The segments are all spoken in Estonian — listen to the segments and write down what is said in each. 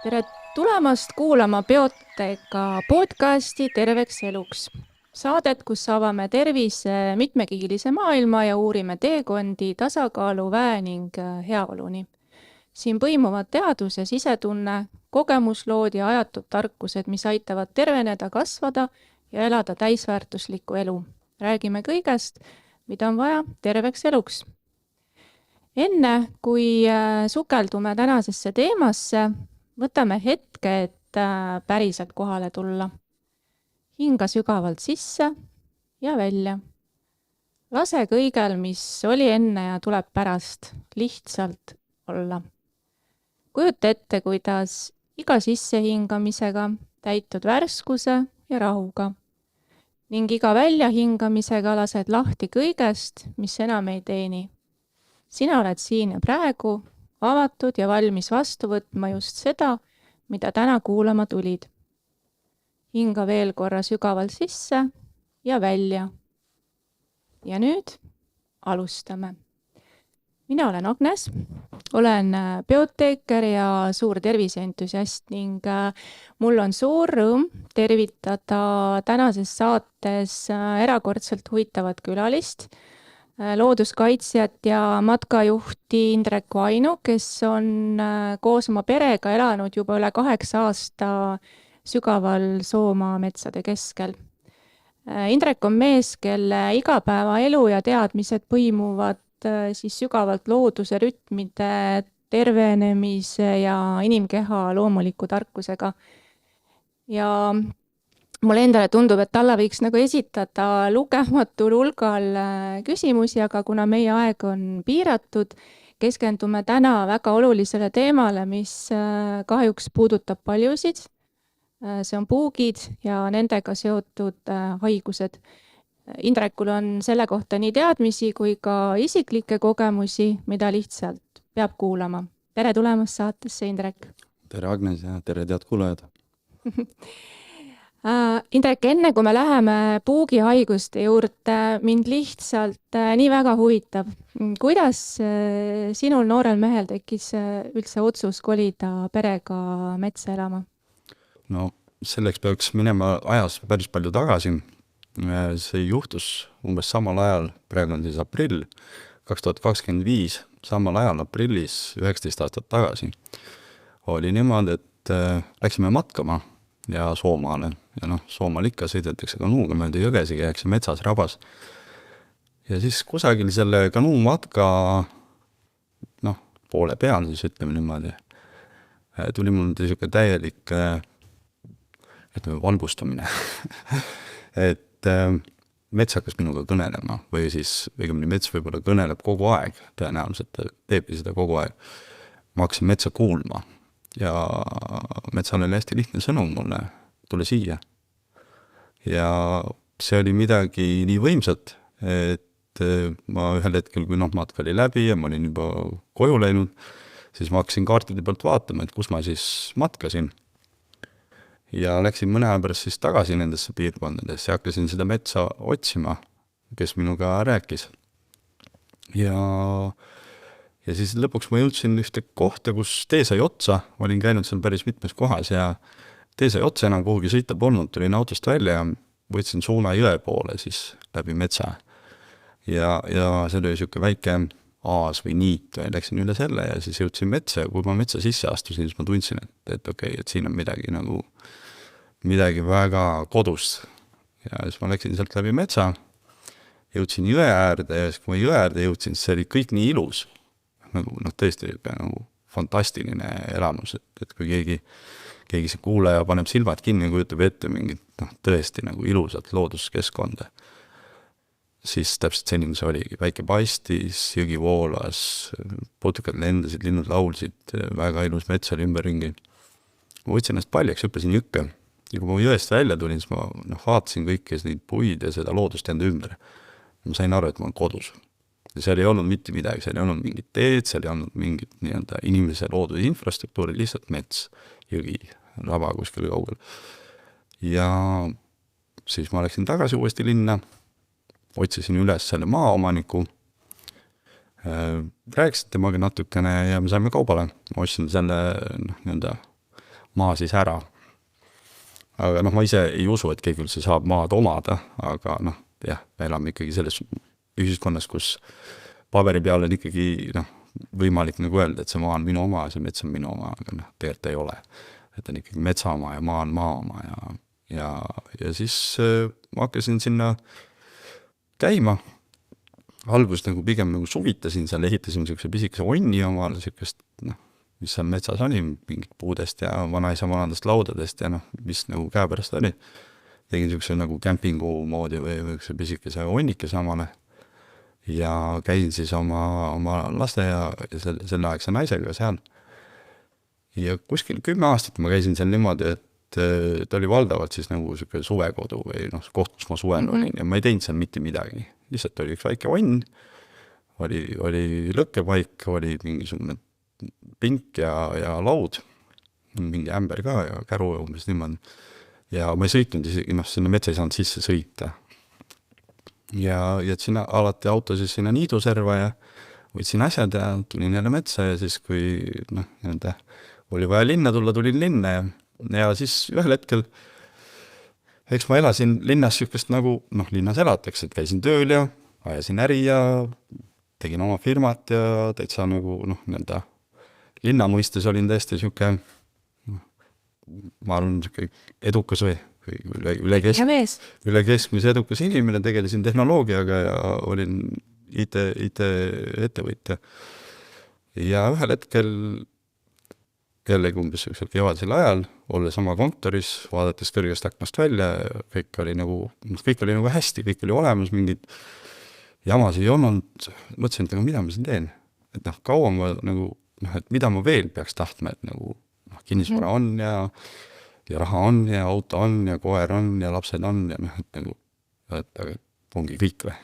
Tere tulemast kuulama Bioteeka podcasti Terveks eluks. Saadet, kus avame tervise mitmekihilise maailma ja uurime teekondi tasakaalu, väe ning heaoluni. Siin põimuvad teadus ja sisetunne, kogemuslood ja ajatud tarkused, mis aitavad terveneda, kasvada ja elada täisväärtuslikku elu. Räägime kõigest, mida on vaja terveks eluks. Enne, kui sukeldume tänasesse teemasse, võtame hetke, et päriselt kohale tulla. Hinga sügavalt sisse ja välja. Lase kõigel, mis oli enne ja tuleb pärast, lihtsalt olla. Kujuta ette, kuidas iga sissehingamisega täitud värskuse ja rahuga ning iga väljahingamisega lased lahti kõigest, mis enam ei teeni. Sina oled siin ja praegu, avatud ja valmis vastu võtma just seda, mida täna kuulama tulid. Hinga veel korra sügavalt sisse ja välja. Ja nüüd alustame. Mina olen Agnes, olen bioteeker ja suur terviseentusiast ning mul on suur rõõm tervitada tänases saates erakordselt huvitavat külalist, looduskaitsjat ja matkajuhti Indrek Vainu, kes on koos oma perega elanud juba üle 8 aasta sügaval Soomaa metsade keskel. Indrek on mees, kelle igapäevaelu ja teadmised põimuvad siis sügavalt looduse rütmide, tervenemise ja inimkeha loomuliku tarkusega. Ja mulle endale tundub, et talle võiks nagu esitada lugematul hulgal küsimusi, aga kuna meie aeg on piiratud, keskendume täna väga olulisele teemale, mis kahjuks puudutab paljusid. See on puugid ja nendega seotud haigused. Indrekul on selle kohta nii teadmisi kui ka isiklikke kogemusi, mida lihtsalt peab kuulama. Tere tulemast saatesse, Indrek! Tere Agnes ja tere tead kuulajad! Indrek, enne kui me läheme puugihaiguste juurde, mind lihtsalt nii väga huvitab. Kuidas sinul noorel mehel tekkis üldse otsus kolida perega metsa elama? No selleks peaks minema ajas päris palju tagasi. See juhtus umbes samal ajal, praegu on siis aprill 2025, samal ajal aprillis 19 aastat tagasi oli niimoodi, et läksime matkama ja Soomaale. Ja Soomaal ikka sõidetakse kanuuga mööda jõgesi, käiakse metsas rabas. Ja siis kusagil selle kanuumatka poole peal, siis ütleme niimoodi, tuli mul niisugune täielik valgustamine. Et mets hakkas minuga kõnelema või siis õigemini mets võib-olla kõneleb kogu aeg, tõenäoliselt teebki seda kogu aeg. Ma hakkasin metsa kuulma ja metsal oli hästi lihtne sõnum mulle, tule siia. Ja see oli midagi nii võimsat, et ma ühel hetkel, kui matka oli läbi ja ma olin juba koju läinud, siis ma hakkasin kaartide pealt vaatama, et kus ma siis matkasin. Ja läksin mõne aja pärast siis tagasi nendesse piirkondadesse ja hakkasin seda metsa otsima, kes minuga rääkis. Ja siis lõpuks ma jõudsin ühte kohta, kus tee sai otsa, olin käinud seal päris mitmes kohas ja tee sai otsa enam kuhugi sõita polnud, tulin autost välja ja võtsin suuna jõe poole siis läbi metsa. Ja see oli niisugune väike aas või niit ja läksin üle selle ja siis jõudsin metsa ja kui ma metsa sisse astusin, siis ma tundsin, et okei, et siin on midagi väga kodust. Ja siis ma läksin sealt läbi metsa, jõudsin jõe äärde ja siis kui ma jõe äärde jõudsin, siis see oli kõik nii ilus. Tõesti fantastiline elamus, et kui keegi see kuulaja paneb silmad kinni ja kujutab ette mingit tõesti ilusat looduskeskkonda. Siis täpselt selline see oligi. Väike paistis, jõgi voolas, putukad lendasid, linnud laulsid, väga ilus mets oli ümberringi. Ma võtsin ennast paljaks, hüppasin jõkke. Ja kui ma jõest välja tulin, siis ma vaatasin kõiki neid puid ja seda loodust enda ümber. Ma sain aru, et ma olen kodus. Ja seal ei olnud mitte midagi, seal ei olnud mingit teed, seal ei olnud mingit inimese loodud infrastruktuuri, lihtsalt mets, jõgi, raba kuskil kaugel. Ja siis ma läksin tagasi uuesti linna, otsisin üles selle maaomaniku, rääkisin temaga natukene ja me saime kaubale. Ma ostsin selle maa siis ära. Aga noh, ma ise ei usu, et keegi üldse saab maad omada, aga noh, jah, me elame ikkagi selles ühiskonnas, kus paberi peal on ikkagi noh, võimalik nagu öelda, et see maa on minu oma ja see mets on minu oma, aga noh, tegelikult ei ole. Et on ikkagi metsa oma ja maa on maa oma ja siis ma hakkasin sinna käima. Alguses nagu pigem nagu suvitasin seal, ehitasin niisuguse pisikese onni omale, niisugust noh, mis seal metsas oli, mingit puudest ja vanaisa vanadest laudadest ja noh, mis nagu käepärast oli. Tegin niisuguse nagu kämpingu moodi või niisuguse pisikese onnike samale ja käisin siis oma laste ja selle aegse naisega seal. Ja kuskil 10 aastat ma käisin seal niimoodi, et ta oli valdavalt siis nagu niisugune suvekodu või noh, koht, kus ma suvel olin ja ma ei teinud seal mitte midagi. Lihtsalt oli üks väike onn, oli lõkkepaik, oli mingisugune pink ja laud, mingi ämber ka ja käru umbes niimoodi. Ja ma ei sõitnud isegi, noh, sinna metsa ei saanud sisse sõita. Ja sinna alati auto siis sinna niiduserva ja võtsin asjad ja tulin jälle metsa ja siis, kui noh, oli vaja linna tulla, tulin linna ja siis ühel hetkel eks ma elasin linnas niisugust nagu, noh, linnas elatakse, et käisin tööl ja ajasin äri ja tegin oma firmat ja täitsa nagu, noh, linna mõistes olin tõesti niisugune, ma arvan, niisugune edukas või üle keskmise edukas inimene, tegelesin tehnoloogiaga ja olin IT-ettevõtja. Ja ühel hetkel jällegi umbes kevadisel ajal, olles oma kontoris, vaadates kõrgest aknast välja, kõik oli nagu hästi, kõik oli olemas, mingid jamas ei olnud, mõtlesin, et aga mida ma siin teen? Et noh, kaua ma nagu, noh, et mida ma veel peaks tahtma, et nagu noh, kinnisvara on ja raha on ja auto on ja koer on ja lapsed on ja noh, et nagu, aga ongi kõik või?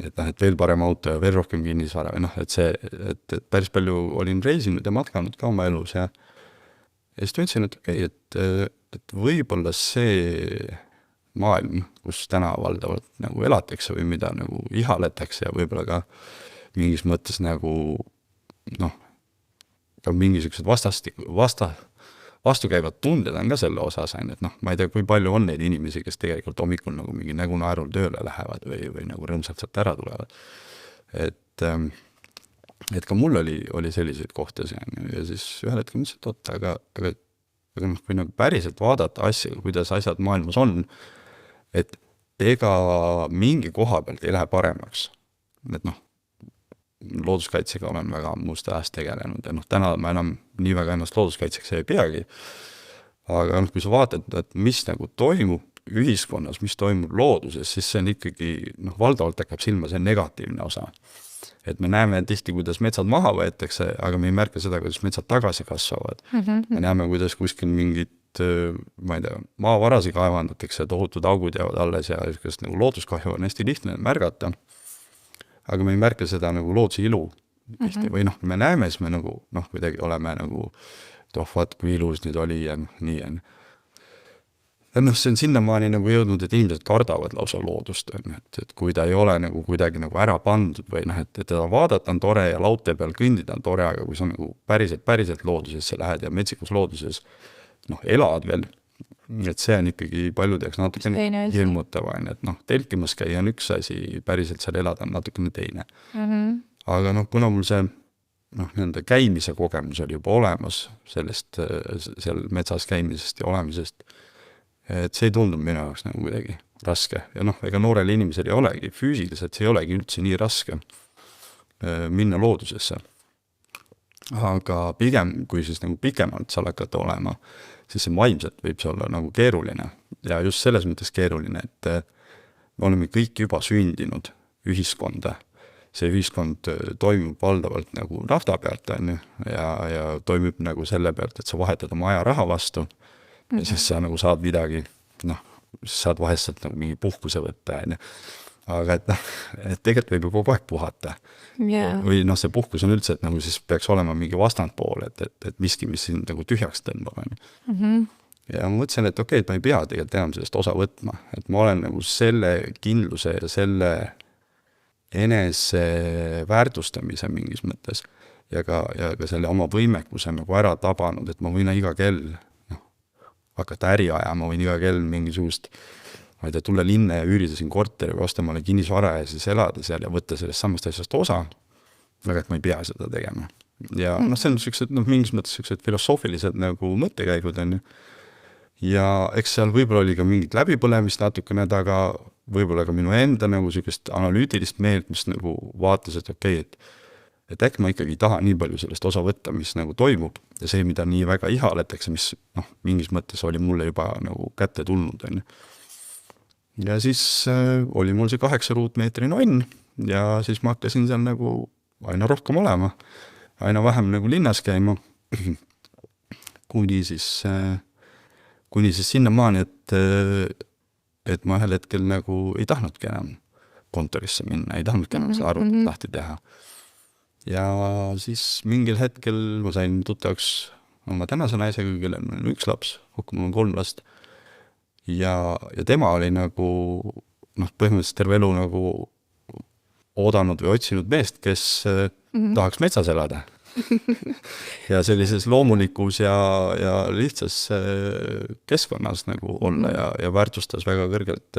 Et noh, et veel parem auto ja veel rohkem kinnisvara või noh, et päris palju olin reisinud ja matkanud ka oma elus ja siis tundsin, et okei, et võib-olla see maailm, kus täna valdavalt nagu elatakse või mida nagu ihaletakse ja võib-olla ka mingis mõttes nagu noh, ka mingisugused vastukäivad tunded on ka selle osas, et noh, ma ei tea, kui palju on neid inimesi, kes tegelikult hommikul nagu mingi nägu naerul tööle lähevad või nagu rõõmsalt sealt ära tulevad. Et ka mul oli selliseid kohtasid ja siis ühel hetkel mõtlesin, et oota, aga noh, kui nagu päriselt vaadata asja, kuidas asjad maailmas on, et ega mingi koha pealt ei lähe paremaks. Et noh, looduskaitsega olen väga muust ajast tegelenud ja noh, täna ma enam nii väga ennast looduskaitseks ei peagi. Aga noh, kui sa vaatad, et mis nagu toimub ühiskonnas, mis toimub looduses, siis see on ikkagi, noh, valdavalt hakkab silma see negatiivne osa. Et me näeme tihti, kuidas metsad maha võetakse, aga me ei märka seda, kuidas metsad tagasi kasvavad. Me näeme, kuidas kuskil mingit, ma ei tea, maavarasi kaevandatakse, tohutud augud jäävad alles ja nagu looduskahju on hästi lihtne märgata. Aga me ei märka seda nagu looduse ilu. Või noh, me näeme, siis me nagu, noh, kuidagi oleme nagu, vaat kui ilus nüüd oli ja nii ja nii. Ja noh, see on sinnamaani nagu jõudnud, et inimesed kardavad lausa loodust, et kui ta ei ole nagu kuidagi nagu ära pandud või noh, et teda vaadata on tore ja laute peal kõndida on tore, aga kui sa nagu päriselt loodusesse lähed ja metsikus looduses noh, elad veel, et see on ikkagi paljudeks natukene hirmutav, et noh, telkimas käia on üks asi, päriselt seal elada on natukene teine. Aga noh, kuna mul see noh, käimise kogemus oli juba olemas sellest seal metsas käimisest ja olemisest, et see ei tundunud minu jaoks nagu kuidagi raske. Ja noh, ega noorel inimesel ei olegi, füüsiliselt see ei olegi üldse nii raske minna loodusesse. Aga pigem, kui siis nagu pikemalt seal hakata olema, siis see vaimselt võib see olla nagu keeruline. Ja just selles mõttes keeruline, et me oleme kõik juba sündinud ühiskonda. See ühiskond toimub valdavalt nagu nafta pealt ja toimub nagu selle pealt, et sa vahetad oma aja raha vastu ja siis sa nagu saad midagi, noh, saad vahest nagu mingi puhkuse võtta. Aga et tegelikult võib ju kogu aeg puhata. Või noh, see puhkus on üldse, et nagu siis peaks olema mingi vastandpool, et miski, mis siin nagu tühjaks tõmbab. Ja ma mõtlesin, et okei, et ma ei pea tegelikult enam sellest osa võtma, et ma olen nagu selle kindluse ja selle enese väärtustamise mingis mõttes ja ka selle oma võimekuse nagu ära tabanud, et ma võin iga kell hakata äri ajama, võin iga kell mingisugust, ma ei tea, tulla linna ja üürida siin korteri või osta mulle kinnisvara ja siis elada seal ja võtta sellest samast asjast osa, aga et ma ei pea seda tegema. Ja see on sellised, mingis mõttes sellised filosoofilised nagu mõttekäigud on ju. Ja eks seal võib-olla oli ka mingit läbipõlemist natukene taga, võib-olla ka minu enda nagu sellist analüütilist meelt, mis nagu vaatas, et okei, et äkki ma ikkagi ei taha nii palju sellest osa võtta, mis nagu toimub ja see, mida nii väga ihaletakse, mis mingis mõttes oli mulle juba nagu kätte tulnud. Ja siis oli mul see 8 ruutmeetri nonn ja siis ma hakkasin seal nagu aina rohkem olema, aina vähem nagu linnas käima, kuni siis sinnamaani, et ma ühel hetkel nagu ei tahtnudki enam kontorisse minna, ei tahtnudki enam seda arvutit lahti teha. Ja siis mingil hetkel ma sain tuttavaks oma tänase naisega, kellel on 1 laps, kokku mul on 3 last. Ja tema oli nagu põhimõtteliselt terve elu nagu oodanud või otsinud meest, kes tahaks metsas elada. ja sellises loomulikus ja lihtsas keskkonnas nagu olla ja väärtustas väga kõrgelt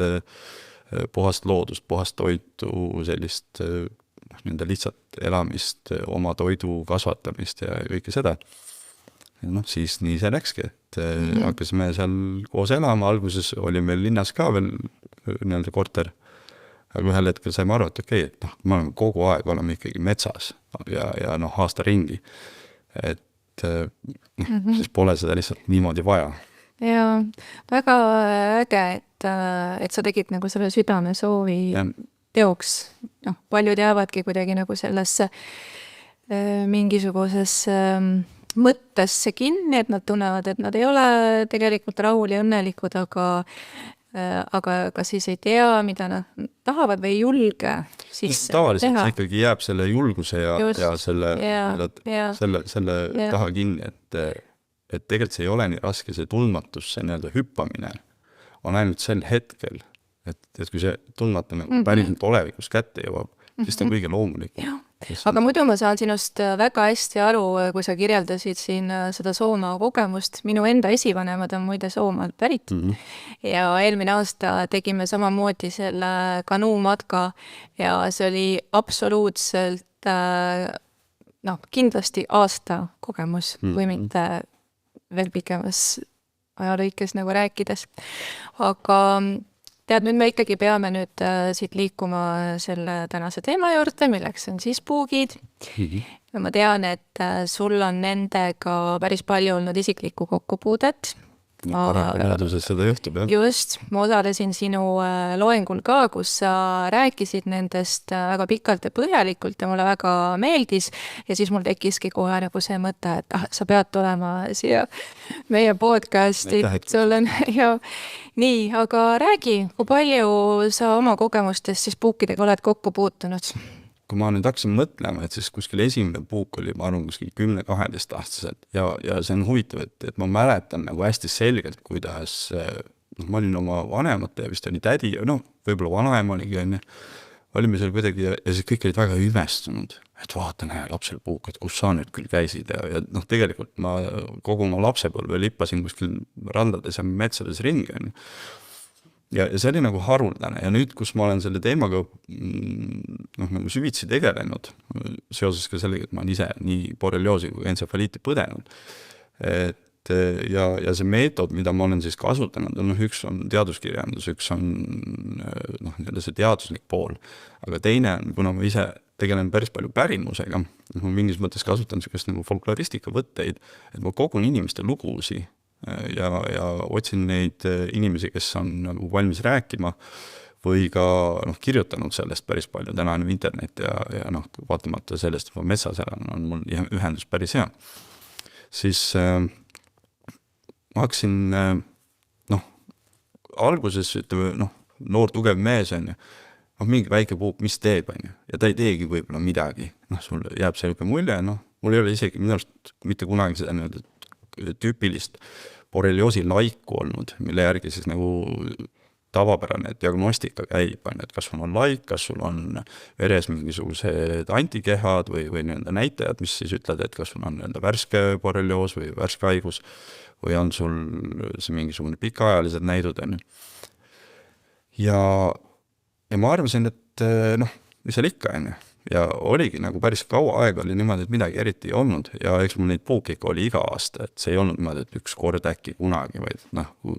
puhast loodust, puhast toitu, sellist nende lihtsalt elamist, oma toidu kasvatamist ja kõike seda. Ja siis nii see läkski, et hakkasime seal koos elama, alguses oli meil linnas ka veel nii-öelda korter, aga ühel hetkel saime aru, et okei, et ma olen kogu aeg olema ikkagi metsas ja aasta ringi, et siis pole seda lihtsalt niimoodi vaja. Ja väga äge, et sa tegid nagu selle südame soovi teoks. Paljud jäävadki kuidagi nagu sellesse mingisuguses mõttesse kinni, et nad tunnevad, et nad ei ole tegelikult rahul ja õnnelikud, aga siis ei tea, mida nad tahavad või ei julge siis tavaliselt teha. See ikkagi jääb selle julguse ja selle taha kinni, et tegelikult see ei ole nii raske, see tundmatus, see nii-öelda hüppamine on ainult sel hetkel, et kui see tundmatu päriselt olevikus kätte jõuab, siis ta on kõige loomulikum. Aga muidu ma saan sinust väga hästi aru, kui sa kirjeldasid siin seda Soomaa kogemust. Minu enda esivanemad on muide Soomaalt pärit ja eelmine aasta tegime samamoodi selle kanuumatka ja see oli absoluutselt kindlasti aasta kogemus või mitte veel pikemas ajalõikes nagu rääkides. Aga tead, nüüd me ikkagi peame nüüd siit liikuma selle tänase teema juurde, milleks on siis puugid. Ja ma tean, et sul on nendega päris palju olnud isiklikku kokkupuudet. Paraku seda juhtub, jah. Just, ma osalesin sinu loengul ka, kus sa rääkisid nendest väga pikalt ja põhjalikult ja mulle väga meeldis ja siis mul tekkiski kohe nagu see mõte, et sa pead tulema siia meie podcasti. Sul on, ja nii, aga räägi, kui palju sa oma kogemustest siis puukidega oled kokku puutunud? Kui ma nüüd hakkasin mõtlema, et siis kuskil esimene puuk oli, ma arvan, kuskil 10-12 aastaselt ja see on huvitav, et ma mäletan nagu hästi selgelt, kuidas ma olin oma vanemate ja vist oli tädi, võib-olla vanaema oligi, olime seal kuidagi ja siis kõik olid väga ümestunud, et vaata, näe, lapsel puuk, et kus sa nüüd küll käisid ja tegelikult ma kogu oma lapsepõlve lippasin kuskil randades ja metsades ringi. Ja see oli nagu haruldane ja nüüd, kus ma olen selle teemaga nagu süvitsi tegelenud, seoses ka sellega, et ma olen ise nii borrelioosi kui entsefaliiti põdenud, ja see meetod, mida ma olen siis kasutanud, üks on teaduskirjandus, üks on see teaduslik pool, aga teine on, kuna ma ise tegelen päris palju pärimusega, ma mingis mõttes kasutan sellist nagu folkloristika võtteid, et ma kogun inimeste lugusi ja otsin neid inimesi, kes on nagu valmis rääkima või ka kirjutanud sellest päris palju. Täna on internet ja vaatamata sellest, et ma metsas elan, on mul ühendus päris hea. Siis ma hakkasin alguses noor tugev mees on ju, mingi väike puuk, mis teeb on ju, ja ta ei teegi võib-olla midagi. Sul jääb selline mulje, mul ei ole isegi minu arust mitte kunagi seda tüüpilist borrelioosi laiku olnud, mille järgi siis nagu tavapärane diagnostika käib, on, et kas sul on laik, kas sul on veres mingisugused antikehad või nii-öelda näitajad, mis siis ütled, et kas sul on nii-öelda värske borrelioos või värske haigus või on sul see mingisugune pikaajalised näidud, on. Ja ma arvasin, et mis seal ikka, on. Ja oligi nagu päris kaua aega oli niimoodi, et midagi eriti ei olnud ja eks mul neid puuke ikka oli iga aasta, et see ei olnud niimoodi, et üks kord äkki kunagi, vaid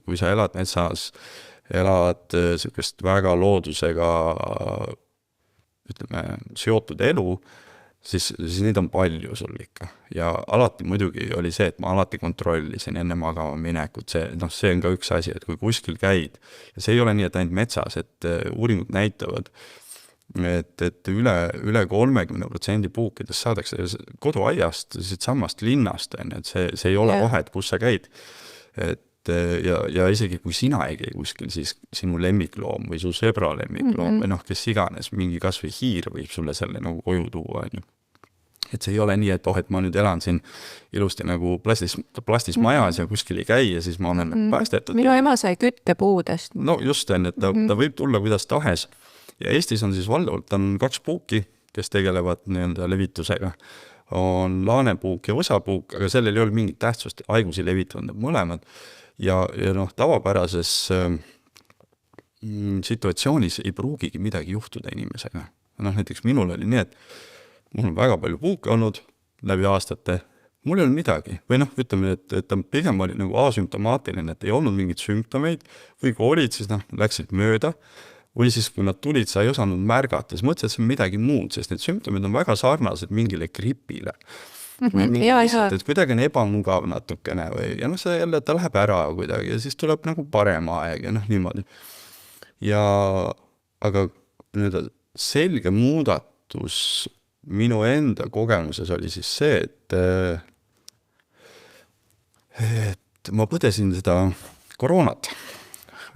kui sa elad metsas, elad sellist väga loodusega, ütleme, seotud elu, siis neid on palju sul ikka. Ja alati muidugi oli see, et ma alati kontrollisin enne magama minekut, see on ka üks asi, et kui kuskil käid, ja see ei ole nii, et ainult metsas, et uuringud näitavad, et üle 30% puukidest saadakse koduaiast, siit samast linnast, et see ei ole vahet, kus sa käid. Ja isegi kui sina ei käi kuskil, siis sinu lemmikloom või su sõbra lemmikloom või kes iganes, mingi kas või hiir võib sulle selle nagu koju tuua, on. Et see ei ole nii, et et ma nüüd elan siin ilusti nagu plastis majas ja kuskil ei käi ja siis ma olen päästetud. Minu ema sai küttepuudest. No just on, et ta võib tulla kuidas tahes. Ja Eestis on siis valdavalt on 2 puuki, kes tegelevad nii-öelda levitusega. On laanepuuk ja võsapuuk, aga sellel ei ole mingit tähtsust, haigusi levitavad mõlemad. Ja tavapärases situatsioonis ei pruugigi midagi juhtuda inimesega. Näiteks minul oli nii, et mul on väga palju puuke olnud läbi aastate, mul ei olnud midagi. Või ütleme, et ta pigem oli nagu asümptomaatiline, et ei olnud mingit sümptomeid, või kui olid, siis läksid mööda, või siis kui nad tulid, sa ei osanud märgata, siis mõtlesid, et see on midagi muud, sest need sümptomid on väga sarnased mingile gripile. Et kuidagi on ebamugav natukene või, ja see jälle, ta läheb ära kuidagi ja siis tuleb nagu parem aeg ja niimoodi. Aga nüüd selge muudatus minu enda kogemuses oli siis see, et ma põdesin seda koroonat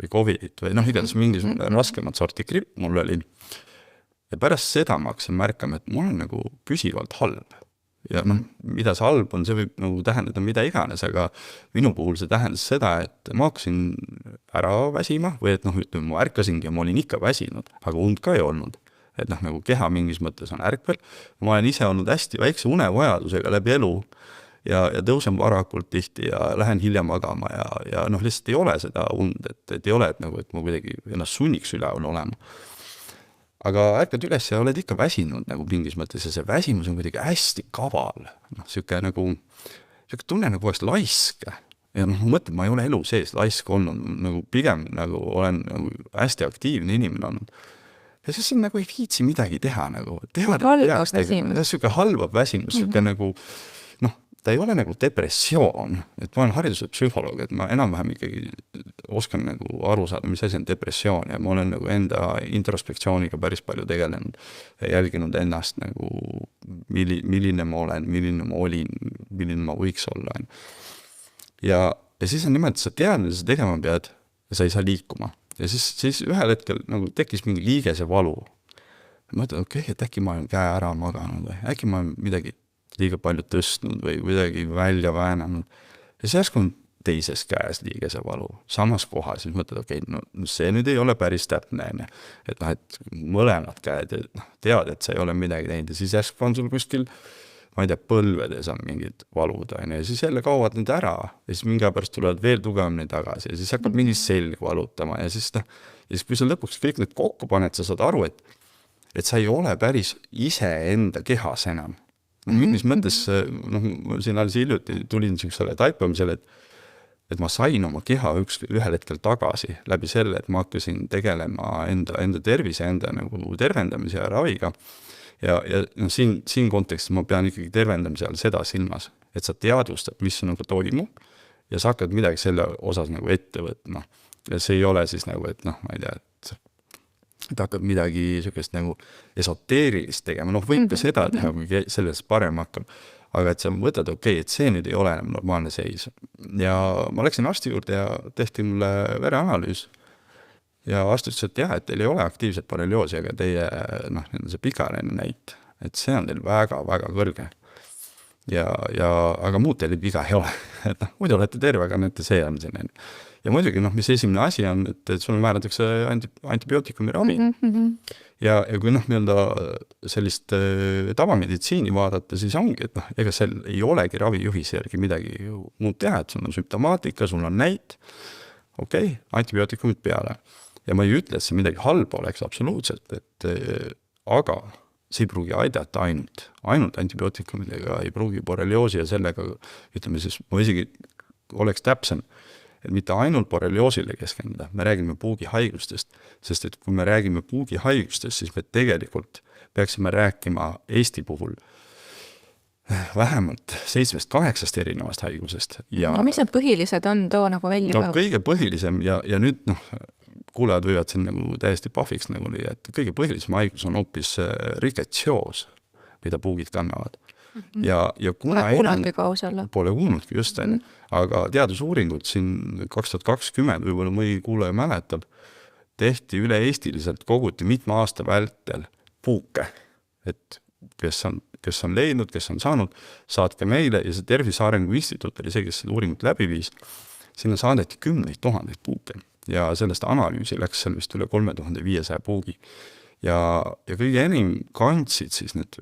või Covidit või igatahes mingisugune raskemat sorti gripp mul oli. Ja pärast seda ma hakkasin märkama, et mul on nagu püsivalt halb. Ja mida see halb on, see võib nagu tähendada mida iganes, aga minu puhul see tähendas seda, et ma hakkasin ära väsima või et ütleme, ma ärkasingi ja ma olin ikka väsinud, aga und ka ei olnud. Et nagu keha mingis mõttes on ärkvel. Ma olen ise olnud hästi väikse unevajadusega läbi elu ja tõusen varakult tihti ja lähen hiljem magama ja lihtsalt ei ole seda und, et ei ole, et ma kuidagi ennast sunniks üleval olema. Aga ärkad üles ja oled ikka väsinud nagu mingis mõttes ja see väsimus on kuidagi hästi kaval. Siuke tunne nagu oleks laisk. Ja ma mõtlen, ma ei ole elu sees laisk olnud, nagu pigem nagu olen nagu hästi aktiivne inimene olnud. Ja siis on nagu ei viitsi midagi teha nagu. Siuke halvab väsimus, siuke nagu ta ei ole nagu depressioon, et ma olen hariduse psühholoog, et ma enam-vähem ikkagi oskan nagu aru saada, mis asi on depressioon ja ma olen nagu enda introspektsiooniga päris palju tegelenud ja jälginud ennast nagu milline ma olen, milline ma olin, milline ma võiks olla. Ja siis on niimoodi, et sa tead, mida sa tegema pead ja sa ei saa liikuma. Ja siis ühel hetkel nagu tekkis mingi liigese valu. Ma mõtlen, et äkki ma olen käe ära maganud või äkki ma olen midagi liiga palju tõstnud või midagi välja väänanud. Ja siis järsku on teises käes liigese valu, samas kohas, siis mõtled, see nüüd ei ole päris täpne, et mõlemad käed teavad, et sa ei ole midagi teinud ja siis järsku on sul kuskil, ma ei tea, põlvedes on mingid valud, ja siis jälle kaovad need ära ja siis mingi pärast tulevad veel tugevamini tagasi ja siis hakkab mingi selg valutama ja siis kui sa lõpuks kõik need kokku paned, sa saad aru, et sa ei ole päris ise enda kehas enam. Mingis mõttes, siin alles hiljuti tulin selle taipamisele, et ma sain oma keha ühel hetkel tagasi läbi selle, et ma hakkasin tegelema enda tervise, enda nagu tervendamise ja raviga. Ja siin kontekstis ma pean ikkagi tervendamise all seda silmas, et sa teadvustad, mis nagu toimub ja sa hakkad midagi selle osas nagu ette võtma. Ja see ei ole siis nagu, et ma ei tea, et hakkab midagi sellist nagu esoteerilist tegema, võib ka seda teha, kui sellest parem hakkab, aga et sa võtad, et see nüüd ei ole enam normaalne seis. Ja ma läksin arsti juurde ja tehti mulle vereanalüüs ja arst ütles, et jah, et teil ei ole aktiivset borrelioosi, aga teie see pikaajaline näit, et see on teil väga-väga kõrge. Aga muud teil viga ei ole, et muidu olete terve, aga see on siin. ja muidugi noh, mis esimene asi on, et sul määratakse antibiootikumi ravi. Ja kui noh, sellist tavameditsiini vaadata, siis ongi, et noh, ega seal ei olegi ravijuhise järgi midagi muud teha, et sul on sümptomaatika, sul on näit, okei, antibiootikumid peale. Ja ma ei ütle, et see midagi halba oleks absoluutselt, aga see ei pruugi aidata ainult antibiootikumidega, ei pruugi borrelioosi ja sellega, ütleme siis, ma isegi oleks täpsem, et mitte ainult borrelioosile keskenduda, me räägime puugihaigustest, sest et kui me räägime puugihaigustest, siis me tegelikult peaksime rääkima Eesti puhul vähemalt 7-8 erinevast haigusest. No mis need põhilised on, too nagu välja? No kõige põhilisem ja nüüd kuulajad võivad siin nagu täiesti pahviks nagu lüüa, et kõige põhilisem haigus on hoopis riketsioos, mida puugid kannavad. Ja kuna kuulanud ka ausalla. Pole kuulnudki just, aga teadusuuringud siin 2020 võib-olla mõni kuulaja mäletab, tehti üle-eestiliselt, koguti mitme aasta vältel puuke, et kes on leidnud, kes on saanud, saatke meile ja see Tervise Arengu Instituut oli see, kes seda uuringut läbi viis, sinna saadeti 10 000 puuke ja sellest analüüsi läks seal vist üle 3500 puugi. Ja kõige enim kandsid siis need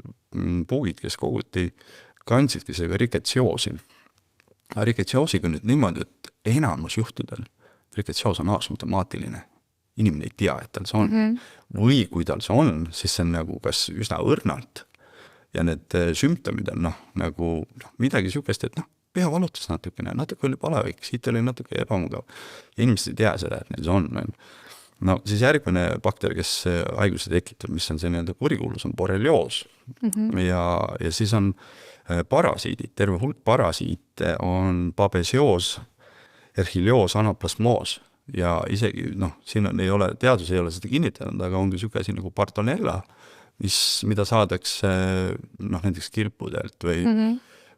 puugid, kes koguti, kandsidki see riketsioos'i. Riketsioosiga nüüd niimoodi, et enamus juhtudel riketsioos on asümptomaatiline. Inimene ei tea, et tal see on. Või kui tal see on, siis see on nagu kas üsna õrnalt. Ja need sümptomid on nagu midagi sükest, et pea valutas natukene oli palavik, siit oli natuke ebamugav. Ja inimesed ei tea seda, et neil see on. No siis järgmine bakter, kes haiguse tekitab, mis on see kurikuulus, on borrelioos. Ja siis on parasiidid, terve hulk parasiite on babesioos, erhilioos, anaplasmoos. Ja isegi, siin ei ole, teadus ei ole seda kinnitanud, aga ongi süke asi nagu Bartonella, mida saadakse näiteks kirpudelt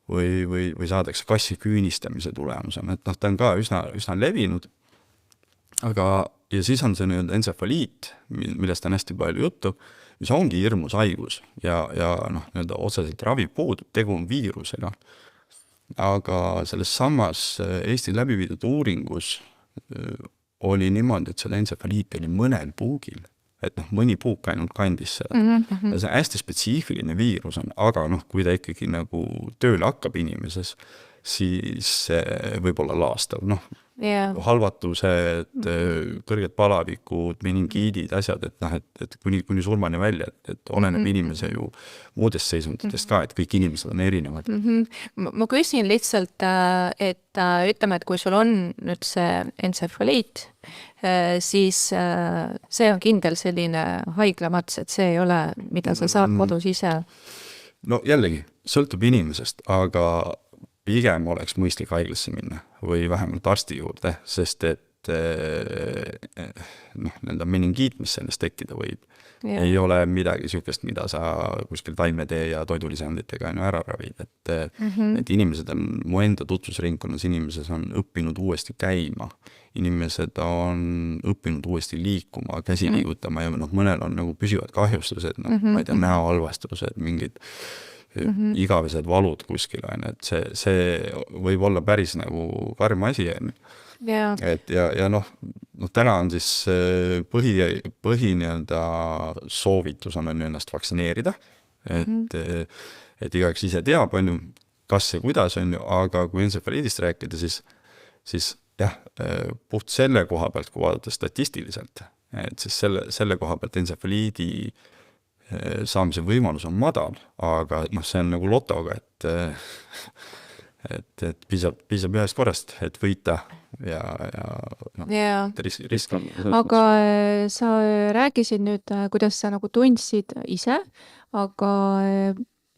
või saadakse kassi küünistamise tulemusena, et ta on ka üsna levinud, ja siis on see entsefaliit, millest on hästi palju juttu, mis ongi hirmus haigus ja otseselt ravi puudub, tegu on viirusega, aga selles samas Eesti läbiviidud uuringus oli niimoodi, et selle entsefaliit oli mõnel puugil, et mõni puuk ainult kandis seda. See hästi spetsiifiline viirus on, aga kui ta ikkagi nagu tööle hakkab inimeses, siis võib olla laastav. Halvatused, kõrged palavikud, meningiidid, asjad, et kuni surmani välja, et oleneb inimese ju muudest seisunditest ka, et kõik inimesed on erinevad. Ma küsin lihtsalt, et ütleme, et kui sul on nüüd see entsefaliit, siis see on kindel selline haiglamats, et see ei ole, mida sa saad kodus ise. No jällegi, sõltub inimesest, aga pigem oleks mõistlik haiglasse minna või vähemalt arsti juurde, sest et meningiit, mis sellest tekkida võib, ei ole midagi sükest, mida sa kuskil taimetee ja toidulisanditega ära ravid, et inimesed on, mu enda tutvusringkonnas inimesed on õppinud uuesti käima, inimesed on õppinud uuesti liikuma, käsi liigutama ja mõnel on nagu püsivad kahjustused, ma ei tea, näohalvastused, mingid igavesed valud kuskil, et see võib olla päris nagu karm asi. Et ja täna on siis põhi soovitus on ennast vaktsineerida, et igaüks ise teab, kas ja kuidas on, aga kui entsefaliidist rääkida, siis jah, puht selle koha pealt, kui vaadata statistiliselt, et siis selle koha pealt entsefaliidi saamise võimalus on madal, aga see on nagu lotoga, et piisab ühest korrast, et võita ja risk on. Aga sa rääkisid nüüd, kuidas sa nagu tundsid ise, aga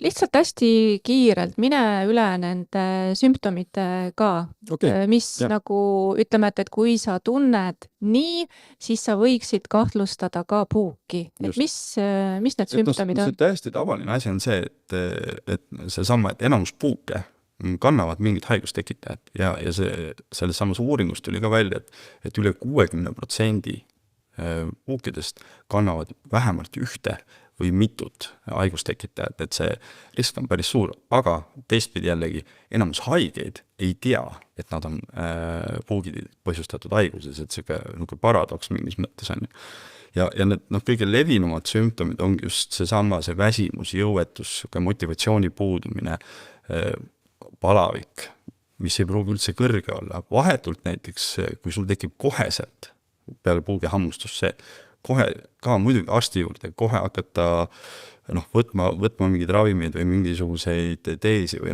lihtsalt hästi kiirelt mine üle nende sümptomite ka, mis nagu ütleme, et kui sa tunned nii, siis sa võiksid kahtlustada ka puuki. Et mis need sümptomid on? See täiesti tavaline asi on see, et seesama, et enamus puuke kannavad mingit haigustekitajat ja selles samas uuringust tuli ka välja, et üle 60% puukidest kannavad vähemalt ühte või mitut haigustekitajat, et see risk on päris suur, aga teistpidi jällegi enamus haigeid ei tea, et nad on puugid põhjustatud haiguses, et selline paradoks mingis mõttes on. Ja need kõige levinumad sümptomid ongi just seesama, see väsimus, jõuetus, motivatsiooni puudumine, palavik, mis ei pruugi üldse kõrge olla. Vahetult näiteks, kui sul tekib koheselt peale puugi hammustust, see kohe ka muidugi arsti juurde, kohe hakata võtma mingeid ravimeid või mingisuguseid teesi või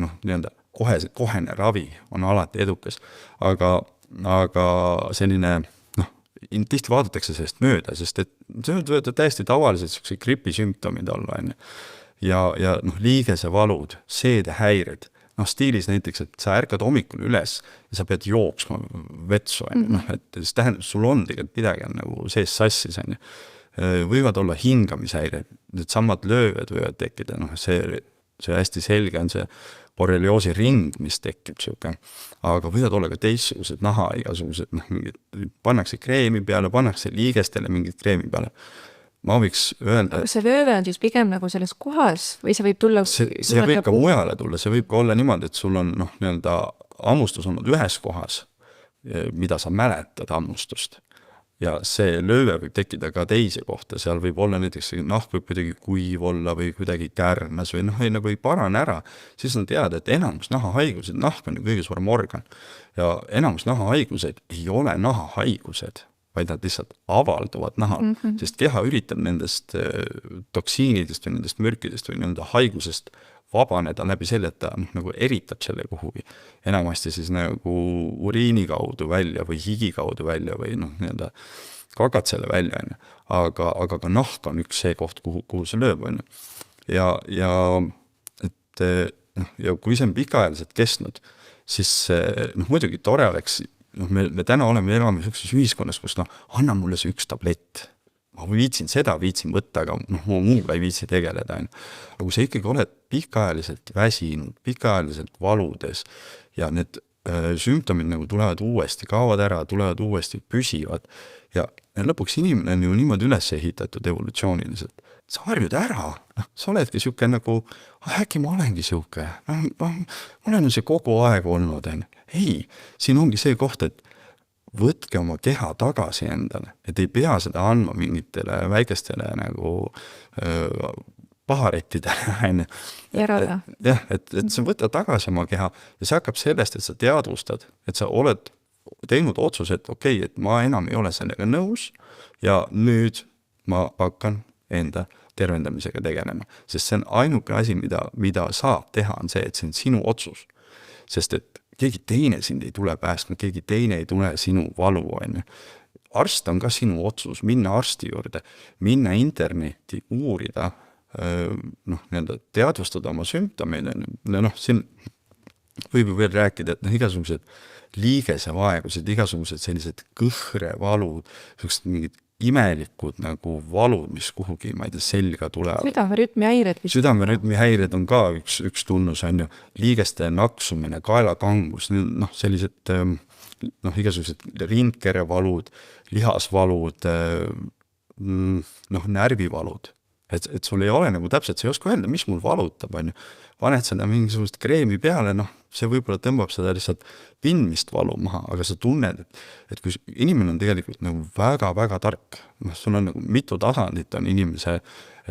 kohene ravi on alati edukas, aga selline tihti vaadatakse sellest mööda, sest et see võivad täiesti tavaliselt sellised gripisümptomid olla, ja liigesevalud, seedehäired, stiilis näiteks, et sa ärkad hommikul üles ja sa pead jooksma vetsu, et see tähendab, sul on tegelikult midagi nagu sees sassis, võivad olla hingamishäired, need samad löövad võivad tekkida, see hästi selge on see borrelioosi ring, mis tekib siuke, aga võivad olla ka teistsugused naha, igasugused, pannakse kreemi peale, pannakse liigestele mingid kreemi peale. Ma võiks öelda... See lööve on siis pigem nagu selles kohas või see võib tulla... See võib ka mujale tulla, see võib ka olla niimoodi, et sul on hammustus olnud ühes kohas, mida sa mäletad hammustust. Ja see lööve võib tekkida ka teise kohta, seal võib olla näiteks nahk võib kuidagi kuiv olla või kuidagi kärnas või ei parane ära, siis on teada, et enamus nahahaigused, nahk on kõige suurem organ ja enamus nahahaigused ei ole nahahaigused, vaid nad lihtsalt avalduvad nahal, sest keha üritab nendest toksiinidest või nendest mürkidest või nende haigusest vabaneda läbi selle, et ta eritab selle kuhugi. Enamasti siis uriini kaudu välja või higi kaudu välja või kagad selle välja. Aga ka nahk on üks see koht, kuhu see lööb. Ja kui see on pikaajaliselt kestnud, siis muidugi tore oleks, me täna elame sellises ühiskonnas, kus anna mulle see üks tablett. Ma viitsin võtta, aga muuga ei viitsi tegeleda. Aga kui sa ikkagi oled pikaajaliselt väsinud, pikaajaliselt valudes ja need sümptomid tulevad uuesti, kaovad ära, tulevad uuesti, püsivad ja lõpuks inimene on ju niimoodi üles ehitatud evolutsiooniliselt. Sa harjud ära, sa oledki siuke äkki ma olengi siuke, ma olen see kogu aeg olnud. Ei, siin ongi see koht, et võtke oma keha tagasi endale, et ei pea seda andma mingitele väikestele paharettidele. Jah, et sa võta tagasi oma keha ja see hakkab sellest, et sa teadvustad, et sa oled teinud otsuse, et okei, et ma enam ei ole sellega nõus ja nüüd ma hakkan enda tervendamisega tegelema. Sest see on ainuke asi, mida saab teha, on see, et see on sinu otsus. Sest et keegi teine sind ei tule päästma, keegi teine ei tule sinu valu. Arst on ka sinu otsus, minna arsti juurde, minna internetti, uurida, teadvustada oma sümptomeid. Siin võib ju veel rääkida, et igasugused liigesevaegused, igasugused sellised kõhrevalud, sellised mingid imelikud valud, mis kuhugi, ma ei tea, selga tulevad. Südamerütmihäired. Südamerütmihäired on ka üks tunnus, liigeste naksumine, kaelakangus, sellised igasugused rindkerevalud, lihasvalud, närvivalud. Et sul ei ole täpselt, sa ei oska öelda, mis mul valutab, paned seda mingisugust kreemi peale, see võib-olla tõmbab seda lihtsalt pindmist valu maha, aga sa tunned, et kui inimene on tegelikult väga-väga tark, sul on mitu tasandit on inimese,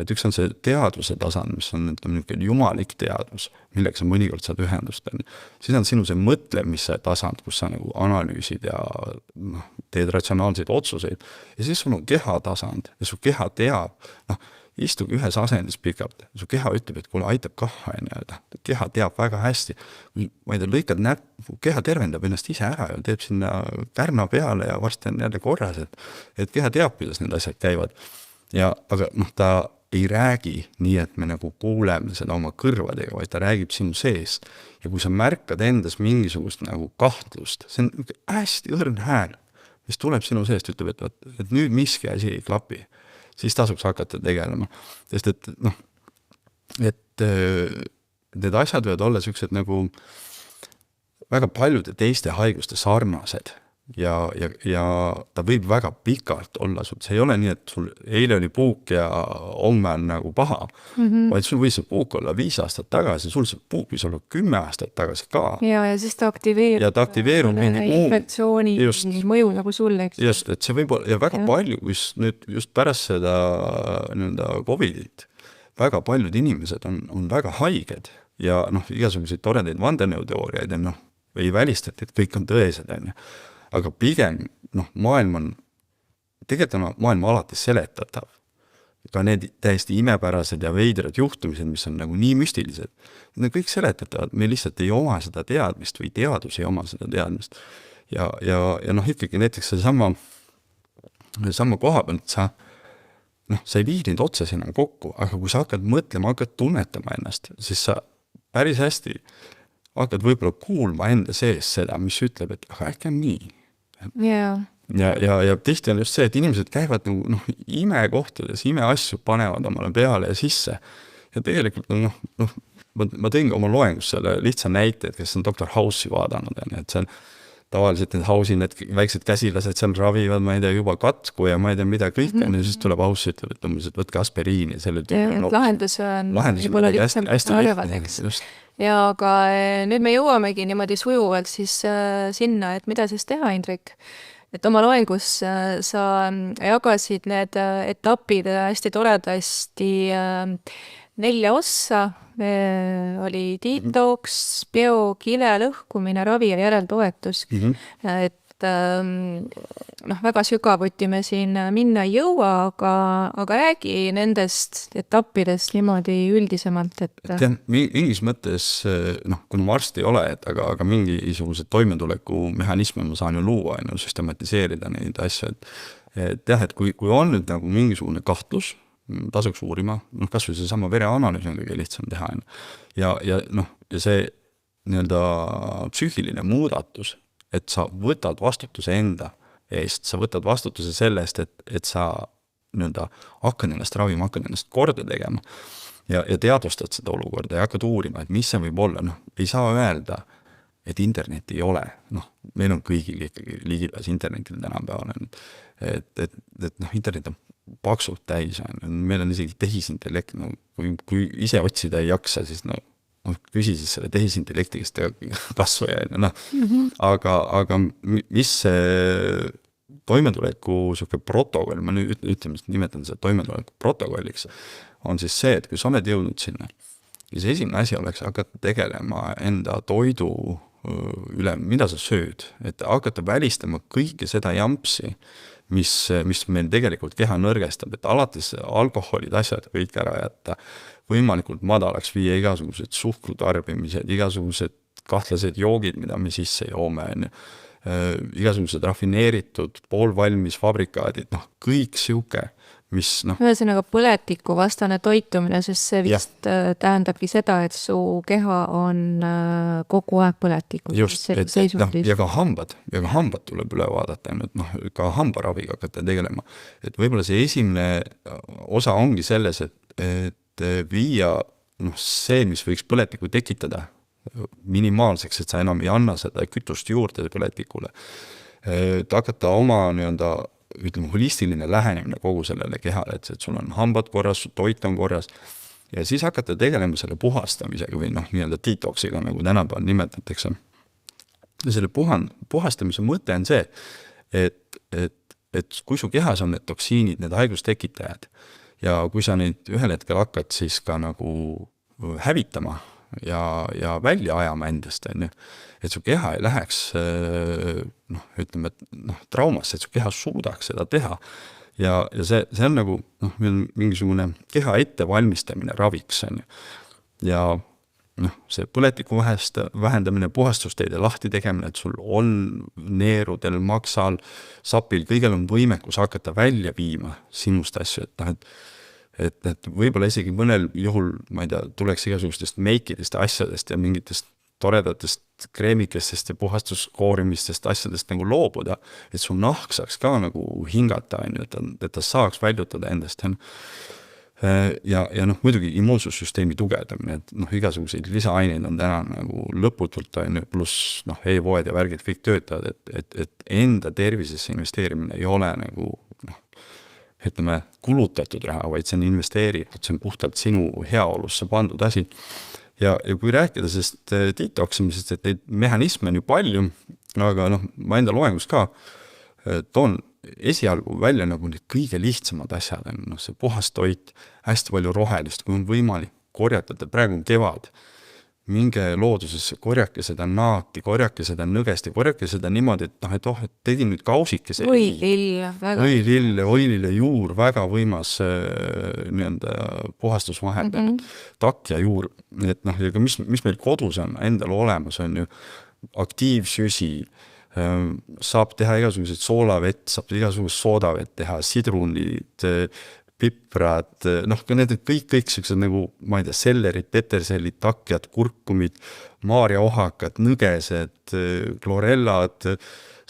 et üks on see teadvuse tasand, mis on jumalik teadvus, milleks sa mõnikord saad ühendust. Siis on sinu see mõtlemise tasand, kus sa analüüsid ja teed ratsionaalseid otsuseid ja siis sul on keha tasand ja su keha teab, istugi ühes asendis pikalt, su keha ütleb, et kuule, aitab kahva, keha teab väga hästi, ma ei tea, lõikad keha tervendab ennast ise ära ja teeb sinna kärna peale ja varsti on jälle korras, et keha teab, kuidas need asjad käivad. Aga ta ei räägi nii, et me kuuleme seda oma kõrvadega, vaid ta räägib sinu sees. Ja kui sa märkad endas mingisugust kahtlust, see on hästi õrn hääl, mis tuleb sinu seest, ütleb, et nüüd miski asi ei klapi. Siis tasuks hakata tegelema. Sest et need asjad võivad olla sellised väga paljude teiste haiguste sarnased. ja ta võib väga pikalt olla sul, see ei ole nii, et sul eile oli puuk ja homme on nagu paha, vaid sul võis see puuk olla 5 aastat tagasi, sul see puuk võis olla 10 aastat tagasi ka. ja siis ta aktiveerub. Ja ta aktiveerub infektsiooni mõju nagu sulle, eks. Just, et see võib olla, ja väga palju, just pärast seda nii-öelda Covidit, väga paljud inimesed on väga haiged ja igasuguseid toredaid vandenõuteooriaid ja ei välistati, et kõik on tõesed, aga pigem maailm on alati seletatav. Ka need täiesti imepärased ja veidrad juhtumised, mis on nagu nii müstilised, need kõik seletatavad, me lihtsalt ei oma seda teadmist või teadus ei oma seda teadmist. Ja ikkagi näiteks see sama koha pealt sa ei vii neid otse sinna kokku, aga kui sa hakkad mõtlema, hakkad tunnetama ennast, siis sa päris hästi hakkad võib-olla kuulma enda sees seda, mis ütleb, et aga äkki on nii. Ja tihti on just see, et inimesed käivad imekohtades, imeasju panevad omale peale ja sisse. Ja tegelikult ma tõin oma loengus selle lihtsa näite, et kes on Dr. House'i vaadanud, et seal tavaliselt need House'i, need väiksed käsilased seal ravivad, ma ei tea, juba katku ja ma ei tea, mida kõik on, ja siis tuleb House ütleb, et võtke aspiriini. Lahendus on võib-olla lihtsalt arvadeks. Ja aga nüüd me jõuamegi niimoodi sujuvalt siis sinna, et mida siis teha, Indrek? Et oma loengus sa jagasid need etapid hästi toredasti 4 ossa, oli detox, bio, kile lõhkumine, ravi ja järeltoetus. Et väga sügavuti me siin minna ei jõua, aga räägi nendest etappidest niimoodi üldisemalt, et mingis mõttes, kuna ma arst ei ole, aga mingisugused toimetulekumehhanisme ma saan ju luua, süstematiseerida neid asju, et jah, et kui on nüüd nagu mingisugune kahtlus, tasuks uurima, kas või see sama vereanalüüs on kõige lihtsam teha. Ja see nii-öelda psüühiline muudatus, et sa võtad vastutuse enda eest, sa võtad vastutuse sellest, et sa nii-öelda hakkad ennast ravima, hakkad ennast korda tegema ja teadvustad seda olukorda ja hakkad uurima, et mis see võib olla. Ei saa öelda, et internet ei ole. Meil on kõigil ikkagi ligipääs internetile tänapäeval. Et internet on paksult täis. Meil on isegi tehisintellekt. Kui ise otsida ei jaksa, siis küsi siis selle tehisintellekti, kes kasvaja. Aga mis see toimetuleku protokoll, ma nüüd nimetan seda toimetuleku protokolliks, on siis see, et kui sa oled jõudnud sinna, siis esimene asi oleks hakata tegelema enda toidu üle, mida sa sööd, et hakata välistama kõike seda jampsi, mis meil tegelikult keha nõrgestab, et alates alkoholid asjad kõik ära jätta, võimalikult madalaks viia igasugused suhkrutarbimised, igasugused kahtlased joogid, mida me sisse joome, igasugused rafineeritud, poolvalmis fabrikaadid, kõik siuke, mis ühesõnaga põletiku vastane toitumine, sest see vist tähendabki seda, et su keha on kogu aeg põletikus. Just, ja ka hambad tuleb üle vaadata, ka hambaraviga hakata tegelema. Et võib-olla see esimene osa ongi selles, et viia see, mis võiks põletiku tekitada minimaalseks, et sa enam ei anna seda kütust juurde põletikule. Et hakata oma holistiline lähenemine kogu sellele kehale, et sul on hambad korras, toit on korras ja siis hakata tegelema selle puhastamisega või detoxiga, nagu tänapäeval nimetatakse. Ja selle puhastamise mõte on see, et kui su kehas on need toksiinid, need haigustekitajad ja kui sa neid ühel hetkel hakkad siis ka nagu hävitama ja välja ajama endast, et su keha ei läheks traumasse, et su keha suudaks seda teha. Ja see on nagu mingisugune keha ettevalmistamine raviks. Ja see põletiku vähendamine, puhastusteede lahti tegemine, et sul on neerudel, maksal, sapil, kõigel on võimekus hakata välja viima sinust asju, et võib-olla isegi mõnel juhul, ma ei tea, tuleks igasugustest meikidest asjadest ja mingitest toredatest kreemikestest ja puhastuskoorimistest asjadest nagu loobuda, et su nahk saaks ka nagu hingata, et ta saaks väljutada endast. ja noh, muidugi immuunsussüsteemi tugevdamine, et noh, igasuguseid lisaaineid on täna nagu lõputult, pluss noh, e-poed ja värgid kõik töötavad, et enda tervisesse investeerimine ei ole nagu noh, ütleme, kulutatud raha, vaid see on investeeritud, see on puhtalt sinu heaolusse pandud asi. Ja kui rääkida sellest detoksimisest, et neid mehhanisme on ju palju, aga noh, ma enda loengus ka toon esialgu välja nagu need kõige lihtsamad asjad, noh, see puhas toit, hästi palju rohelist, kui on võimalik korjata, praegu on kevad, minge loodusesse, korjake seda naati, korjake seda nõgesti, korjake seda niimoodi, et tegin nüüd kausikese. Võilille juur, väga võimas puhastusvahend, takk ja juur, et noh, ja mis meil kodus on endal olemas, on ju aktiivsüsi, saab teha igasuguseid soolavett, saab igasugust soodavett teha, sidrunid, piprad, noh, need kõik sellised nagu, ma ei tea, sellerid, petersellid, takjad, kurkumid, maarjaohakad, nõgesed, klorellad,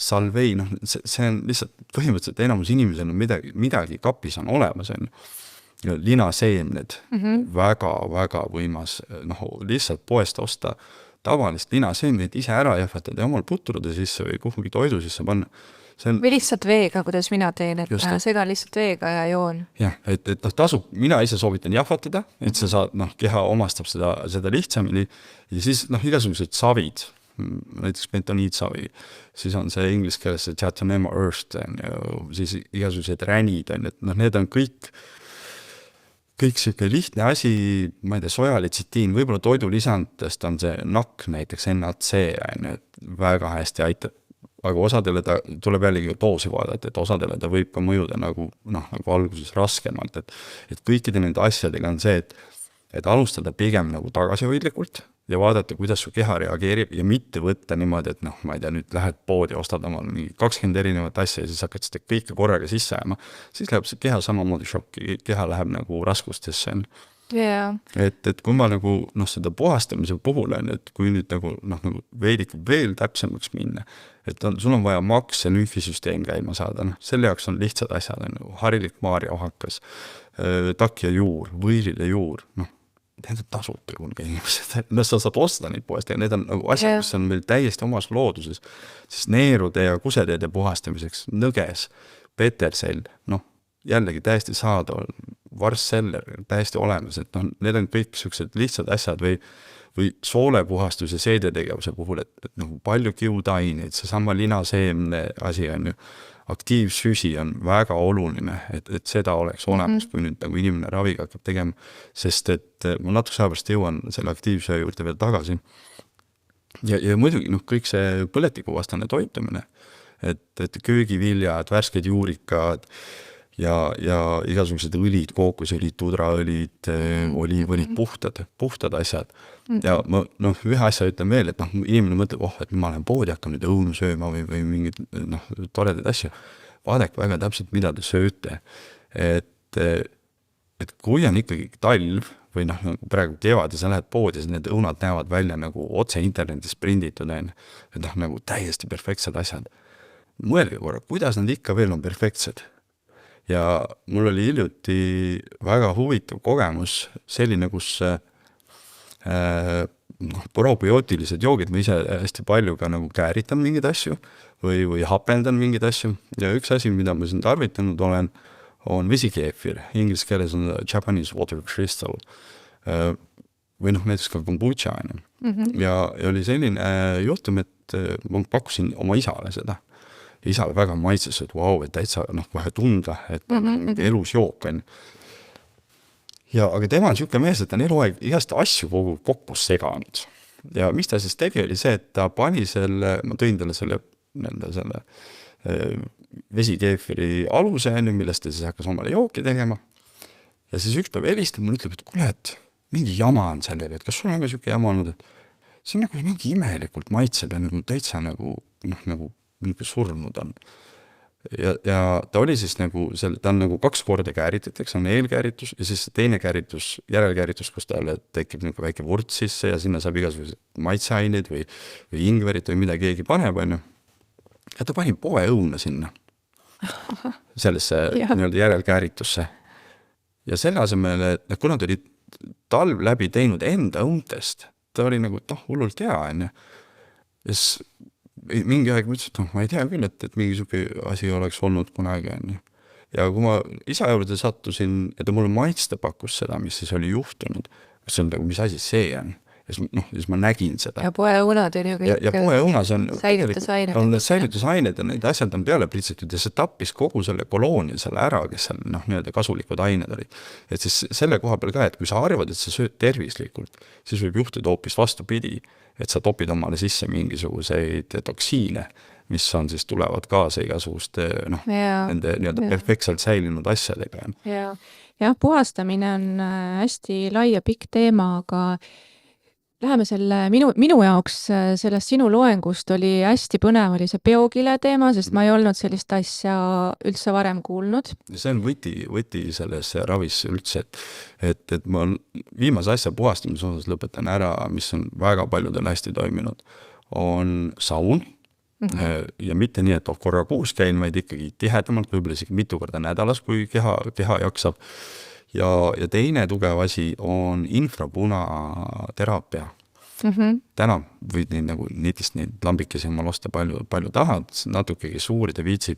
salvei, noh, see on lihtsalt põhimõtteliselt enamus inimesel on midagi kapis on olemas, on linaseemned, väga võimas, noh, lihtsalt poest osta tavalist linaseemneid ise ära jahvatada ja omal putrude sisse või kuhugi toidu sisse panna. Või lihtsalt veega, kuidas mina teen, et segan lihtsalt veega ja joon. Jah, et tasub, mina ise soovitan jahvatada, et sa saad, noh, keha omastab seda lihtsamini ja siis, noh, igasugused savid, näiteks bentoniitsavi, siis on see inglise keeles see diatonema earth, siis igasugused ränid, et noh, need on kõik siuke lihtne asi, ma ei tea, sojalecitiin, võib-olla toidulisandest on see nakk, näiteks NAC, et väga hästi aitab, aga osadele ta tuleb jällegi doosi vaadata, et osadele ta võib ka mõjuda nagu alguses raskemalt, et kõikide nende asjadega on see, et alustada pigem nagu tagasihoidlikult ja vaadata, kuidas su keha reageerib ja mitte võtta niimoodi, et noh, ma ei tea, nüüd lähed poodi, ostad omal 20 erinevat asja ja siis hakkad seda kõike korraga sisse ajama, siis läheb see keha samamoodi šokki, keha läheb nagu raskustesse. Yeah. Et kui ma nagu, noh, seda puhastamise puhul on, et kui nüüd nagu, noh, nagu veidik veel täpsemaks minna, et sul on vaja maks ja lümfisüsteem käima saada, noh, selle jaoks on lihtsad asjad, nagu harilik maarjaohakas, takk ja juur, võilile juur, noh, need on tasuta kuulge inimesed, sa saad osta neid poest ja need on nagu asjad, mis on meil täiesti omas looduses, siis neerude ja kuseteede puhastamiseks nõges, petersell, noh, jällegi täiesti saadaval, varsseller, täiesti olemas, et noh, need on kõik sellised lihtsad asjad või soolepuhastus ja seedetegevuse puhul, et nagu palju kiudaineid, see sama linaseemne asi on ju, aktiivsüsi on väga oluline, et seda oleks olemas, kui nüüd nagu inimene raviga hakkab tegema, sest et ma natuke saabast jõuan selle aktiivsöö juurde veel tagasi. Ja muidugi noh, kõik see põletikuvastane toitumine, et köögiviljad, värsked juurikad ja igasugused õlid, kookosõlid, tudraõlid, oliivõlid, puhtad asjad. Ja ma ühe asja ütlen veel, et noh, inimene mõtleb, et ma lähen poodi, hakkam nüüd õunu sööma või mingid noh, toredaid asju. Vaadake väga täpselt, mida te sööte. Et kui on ikkagi talv või noh, praegu kevad ja sa lähed poodi, siis need õunad näevad välja nagu otse internetis prinditud, et noh, nagu täiesti perfektsed asjad. Mõelge korra, kuidas nad ikka veel on perfektsed? Ja mul oli hiljuti väga huvitav kogemus selline, kus probiootilised joogid, ma ise hästi palju ka nagu kääritan mingeid asju või hapendan mingeid asju ja üks asi, mida ma siin tarvitanud olen, on vesikeefir, inglise keeles on Japanese water crystal või noh, näiteks ka kombucha ja oli selline juhtum, et ma pakkusin oma isale seda. Isale väga maitses, et vau, et täitsa noh, kohe tunda, et elus jook on. Ja, aga tema on siuke mees, et ta on eluaeg igast asju kokku seganud. Ja mis ta siis tegi, oli see, et ta pani selle, ma tõin talle selle vesikeefiri aluse, millest ta siis hakkas omale jooki tegema. Ja siis üks päev helistab, mul ütleb, et kuule, et mingi jama on sellele, et kas sul on ka siuke jama olnud, et see on nagu mingi imelikult maitseb ja nagu täitsa nagu surnud on. Ja ta oli siis nagu, ta on nagu 2 korda kääritud, eks on eelkääritus ja siis teine kääritus, järelkääritus, kus talle tekib nagu väike vurts sisse ja sinna saab igasugused maitseaineid või ingverit või mida keegi paneb, on ju. Ja ta pani poe õuna sinna sellesse järelkääritusse. ja selle asemel, et kuna ta oli talv läbi teinud enda õuntest, ta oli nagu, et hullult hea, on ju. Ja siis mingi aeg mõtlesin, et ma ei tea küll, et mingi siuke asi oleks olnud kunagi, on ju. Ja kui ma isa juurde sattusin, et ta mulle maitsta pakkus seda, mis siis oli juhtunud, see on nagu, mis asi see on. Ja siis ma nägin seda. Ja poeõunad on ju kõik. Ja poeõunas on säilitusained ja need asjad on peale pritsatud ja see tappis kogu selle koloonia selle ära, kes seal nii-öelda kasulikud ained olid. Et siis selle koha peal ka, et kui sa arvad, et sa sööd tervislikult, siis võib juhtuda hoopis vastupidi, et sa topid omale sisse mingisuguseid toksiine, mis on siis tulevad kaasa igasuguste nende nii-öelda perfektselt säilinud asjadega. Jah, puhastamine on hästi lai ja pikk teema, aga läheme selle, minu jaoks sellest sinu loengust oli hästi põnev, oli see biokile teema, sest ma ei olnud sellist asja üldse varem kuulnud. See on võti selles ravis üldse, et ma viimase asja puhastamise osas lõpetan ära, mis on väga paljudel hästi toiminud, on saun. Ja mitte nii, et korra kuus käin, vaid ikkagi tihedamalt, võib-olla isegi mitu korda nädalas, kui keha jaksab. Ja teine tugev asi on infrapunateraapia. Täna võid neid nagu netist neid lambikesi omal osta palju tahad, natukegi suurida viitsib.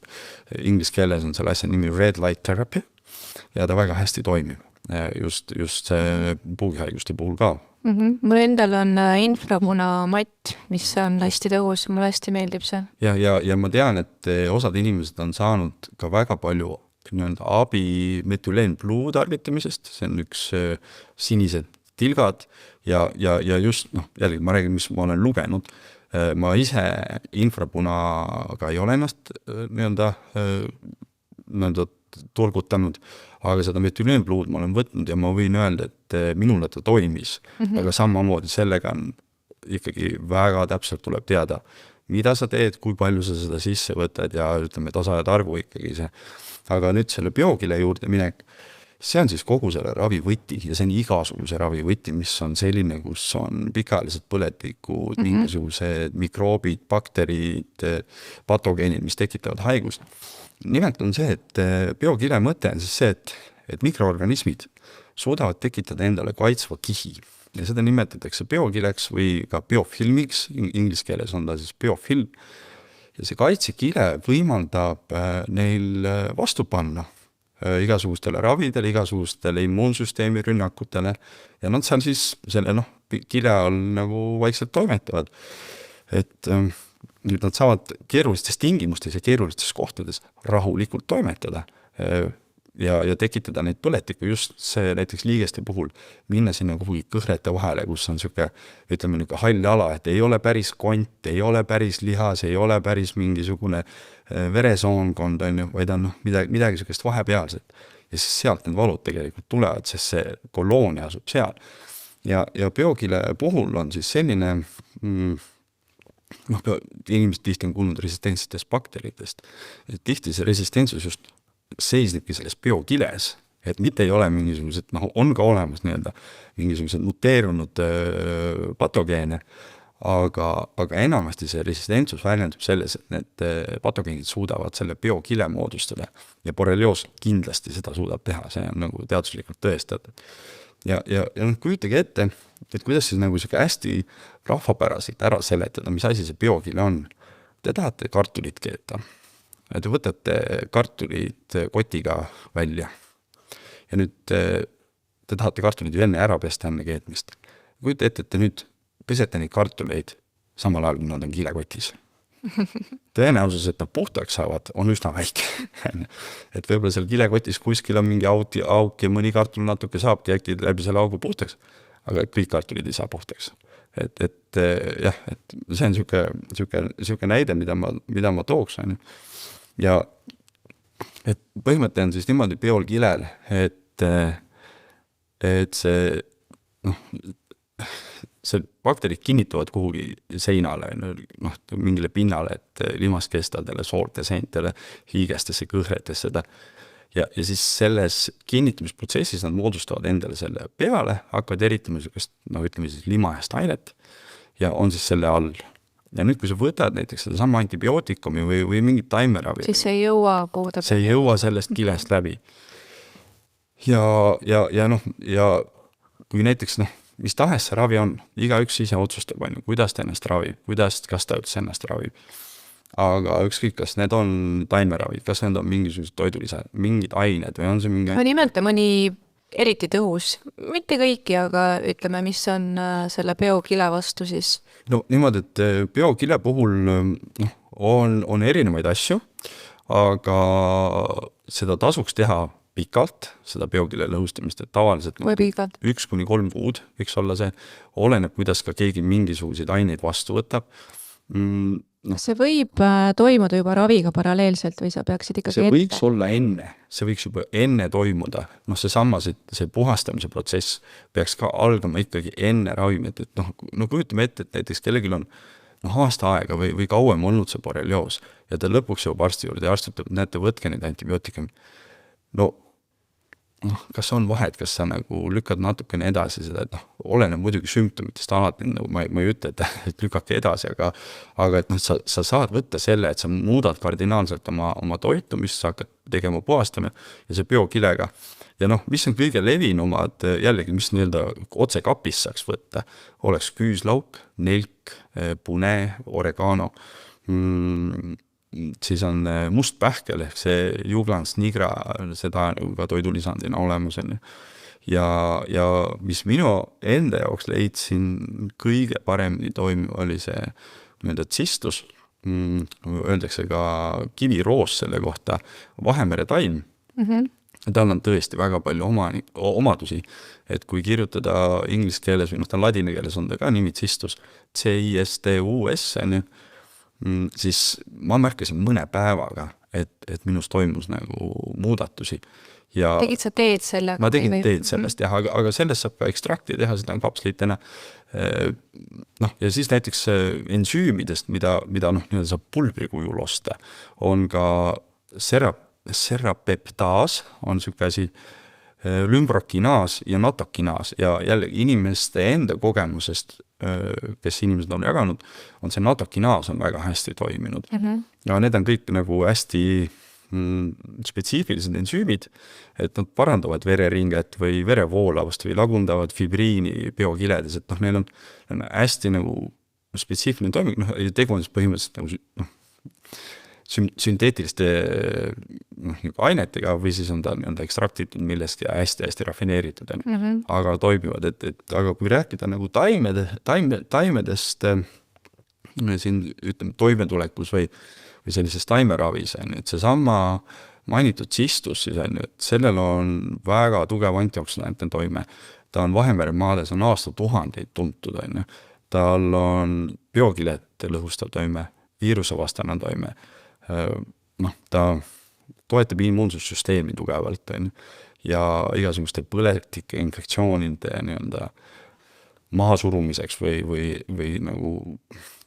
Inglise keeles on selle asja nimi red light therapy ja ta väga hästi toimib. Just see puugihaiguste puhul ka. Mul endal on infrapunamatt, mis on hästi tõus, mulle hästi meeldib see. Ja ma tean, et osad inimesed on saanud ka väga palju abi metüleenbluu tarvitamisest, see on üks sinised tilgad ja just, jällegi ma räägin, mis ma olen lugenud, ma ise infrapunaga ei ole ennast nii-öelda tolgutanud, aga seda metüleenbluud ma olen võtnud ja ma võin öelda, et minule ta toimis, aga samamoodi sellega on ikkagi väga täpselt tuleb teada, mida sa teed, kui palju sa seda sisse võtad ja ütleme, tasajad arvu ikkagi see. Aga nüüd selle biokile juurde minek, see on siis kogu selle ravivõti ja see on igasuguse ravivõti, mis on selline, kus on pikaajalised põletikud, mingisugused mikroobid, bakterid, patogeenid, mis tekitavad haigust. Nimelt on see, et biokile mõte on siis see, et mikroorganismid suudavad tekitada endale kaitsva kihi ja seda nimetatakse biokileks või ka biofilmiks, inglise keeles on ta siis biofilm. Ja see kaitsekile võimaldab neil vastu panna igasugustele ravidele, igasugustele immuunsüsteemi rünnakutele ja nad seal siis selle kile all nagu vaikselt toimetavad. Et nüüd nad saavad keerulistes tingimustes ja keerulistes kohtades rahulikult toimetada ja tekitada neid põletiku just see näiteks liigeste puhul minna sinna kuhugi kõhrete vahele, kus on siuke, ütleme niuke hall ala, et ei ole päris kont, ei ole päris lihas, ei ole päris mingisugune veresoonkond, vaid on midagi siukest vahepealset. Ja siis sealt need valud tegelikult tulevad, sest see koloonia asub seal. Ja biokile puhul on siis selline, inimesed tihti on kuulnud resistentsetest bakteritest. Tihti see resistentsus just seisnibki selles biokiles, et mitte ei ole mingisugused, on ka olemas nii-öelda mingisugused muteerunud patogeene, aga enamasti see resistentsus väljendub selles, et need patogeenid suudavad selle biokile moodustada ja borrelioos kindlasti seda suudab teha, see on nagu teaduslikult tõestatud. Ja kujutage ette, et kuidas siis nagu siuke hästi rahvapäraselt ära seletada, mis asi see biokile on. Te tahate kartulit keeta. Te võtate kartulid kotiga välja ja nüüd te tahate kartulid ju enne ära pesta enne keetmist. Kujute ette, et te nüüd pesete neid kartuleid samal ajal, kui nad on kilekotis. Tõenäosus, et nad puhtaks saavad, on üsna väike. Et võib-olla seal kilekotis kuskil on mingi auk ja mõni kartul natuke saabki äkki läbi selle augu puhtaks, aga kõik kartulid ei saa puhtaks. Et see on siuke näide, mida ma tooks. Ja et põhimõte on siis niimoodi biokilel, et see bakterid kinnituvad kuhugi seinale, mingile pinnale, et limaskestadele, soorte seentele, hiigestesse, kõhretesse seda. Ja siis selles kinnitamisprotsessis nad moodustavad endale selle peale, hakkavad eritama sellist, ütleme siis limahest ainet ja on siis selle all. Ja nüüd, kui sa võtad näiteks seda sama antibiootikumi või mingit taimeravi, siis see ei jõua see ei jõua sellest kilest läbi. ja kui näiteks mis tahes see ravi on, igaüks ise otsustab, kuidas ta ennast ravib, kas ta üldse ennast ravib. Aga ükskõik, kas need on taimeravid, kas need on mingisugused toidulisa, mingid ained või on see mingi... No nimelt mõni eriti tõhus, mitte kõiki, aga ütleme, mis on selle biokile vastu siis? No niimoodi, et biokile puhul on erinevaid asju, aga seda tasuks teha pikalt, seda biokile lõhustamist, et tavaliselt 1-3 kuud võiks olla see, oleneb, kuidas ka keegi mingisuguseid aineid vastu võtab. See võib toimuda juba raviga paralleelselt või sa peaksid ikkagi see võiks olla enne, see võiks juba enne toimuda. See puhastamise protsess peaks ka algama ikkagi enne ravimit, et kujutame ette, et näiteks kellelgi on aasta aega või kauem olnud see borrelioos ja ta lõpuks jõuab arsti juurde ja arst ütleb, näete, võtke neid antibiootikumi. Kas on vahet, kas sa lükkad natukene edasi seda, et oleneb muidugi sümptomitest alati, ma ei ütle, et lükake edasi, aga et sa saad võtta selle, et sa muudad kardinaalselt oma toitumist, sa hakkad tegema puhastama ja see biokilega. Ja mis on kõige levinumad, jällegi, mis otse kapis saaks võtta, oleks küüslauk, nelk, pune, oregano, siis on must pähkel ehk see juglans nigra, seda ka toidulisandina olemas on. Ja mis minu enda jaoks leidsin kõige paremini toimiv oli see tsistus, öeldakse ka kiviroos selle kohta, Vahemere taim. Tal on tõesti väga palju omadusi, et kui kirjutada inglise keeles või ladina keeles on ta ka nimi tsistus, C-I-S-T-U-S, siis ma märkasin mõne päevaga, et minus toimus muudatusi. Tegid sa teed sellega? Ma tegin teed sellest, jah, aga sellest saab ka ekstrakti teha, seda on kapslitena. Ja siis näiteks ensüümidest, mida saab pulbri kujul osta, on ka serapeptaas, on selline asi, lümbrokinaas ja natokinaas ja jälle inimeste enda kogemusest, kes inimesed on jaganud, on see natokinaas on väga hästi toiminud. Ja need on kõik hästi spetsiifilised ensüümid, et nad parandavad vereringet või verevoolavust või lagundavad fibriini biokiledes, et neil on hästi spetsiifiline toiming, tegu on siis põhimõtteliselt sünteetiliste ainetega või siis on ta ekstraktitud millestki ja hästi rafineeritud, aga toimivad, aga kui rääkida taimedest siin ütleme toimetulekus või sellises taimeravis, et seesama mainitud tsistus, siis sellel on väga tugev antioksidantne toime, ta on Vahemere maades on aastatuhandeid tuntud, tal on biokilet lõhustav toime, viirusevastane toime, ta toetab immuunsussüsteemi tugevalt ja igasuguste põletike infektsioonide mahasurumiseks või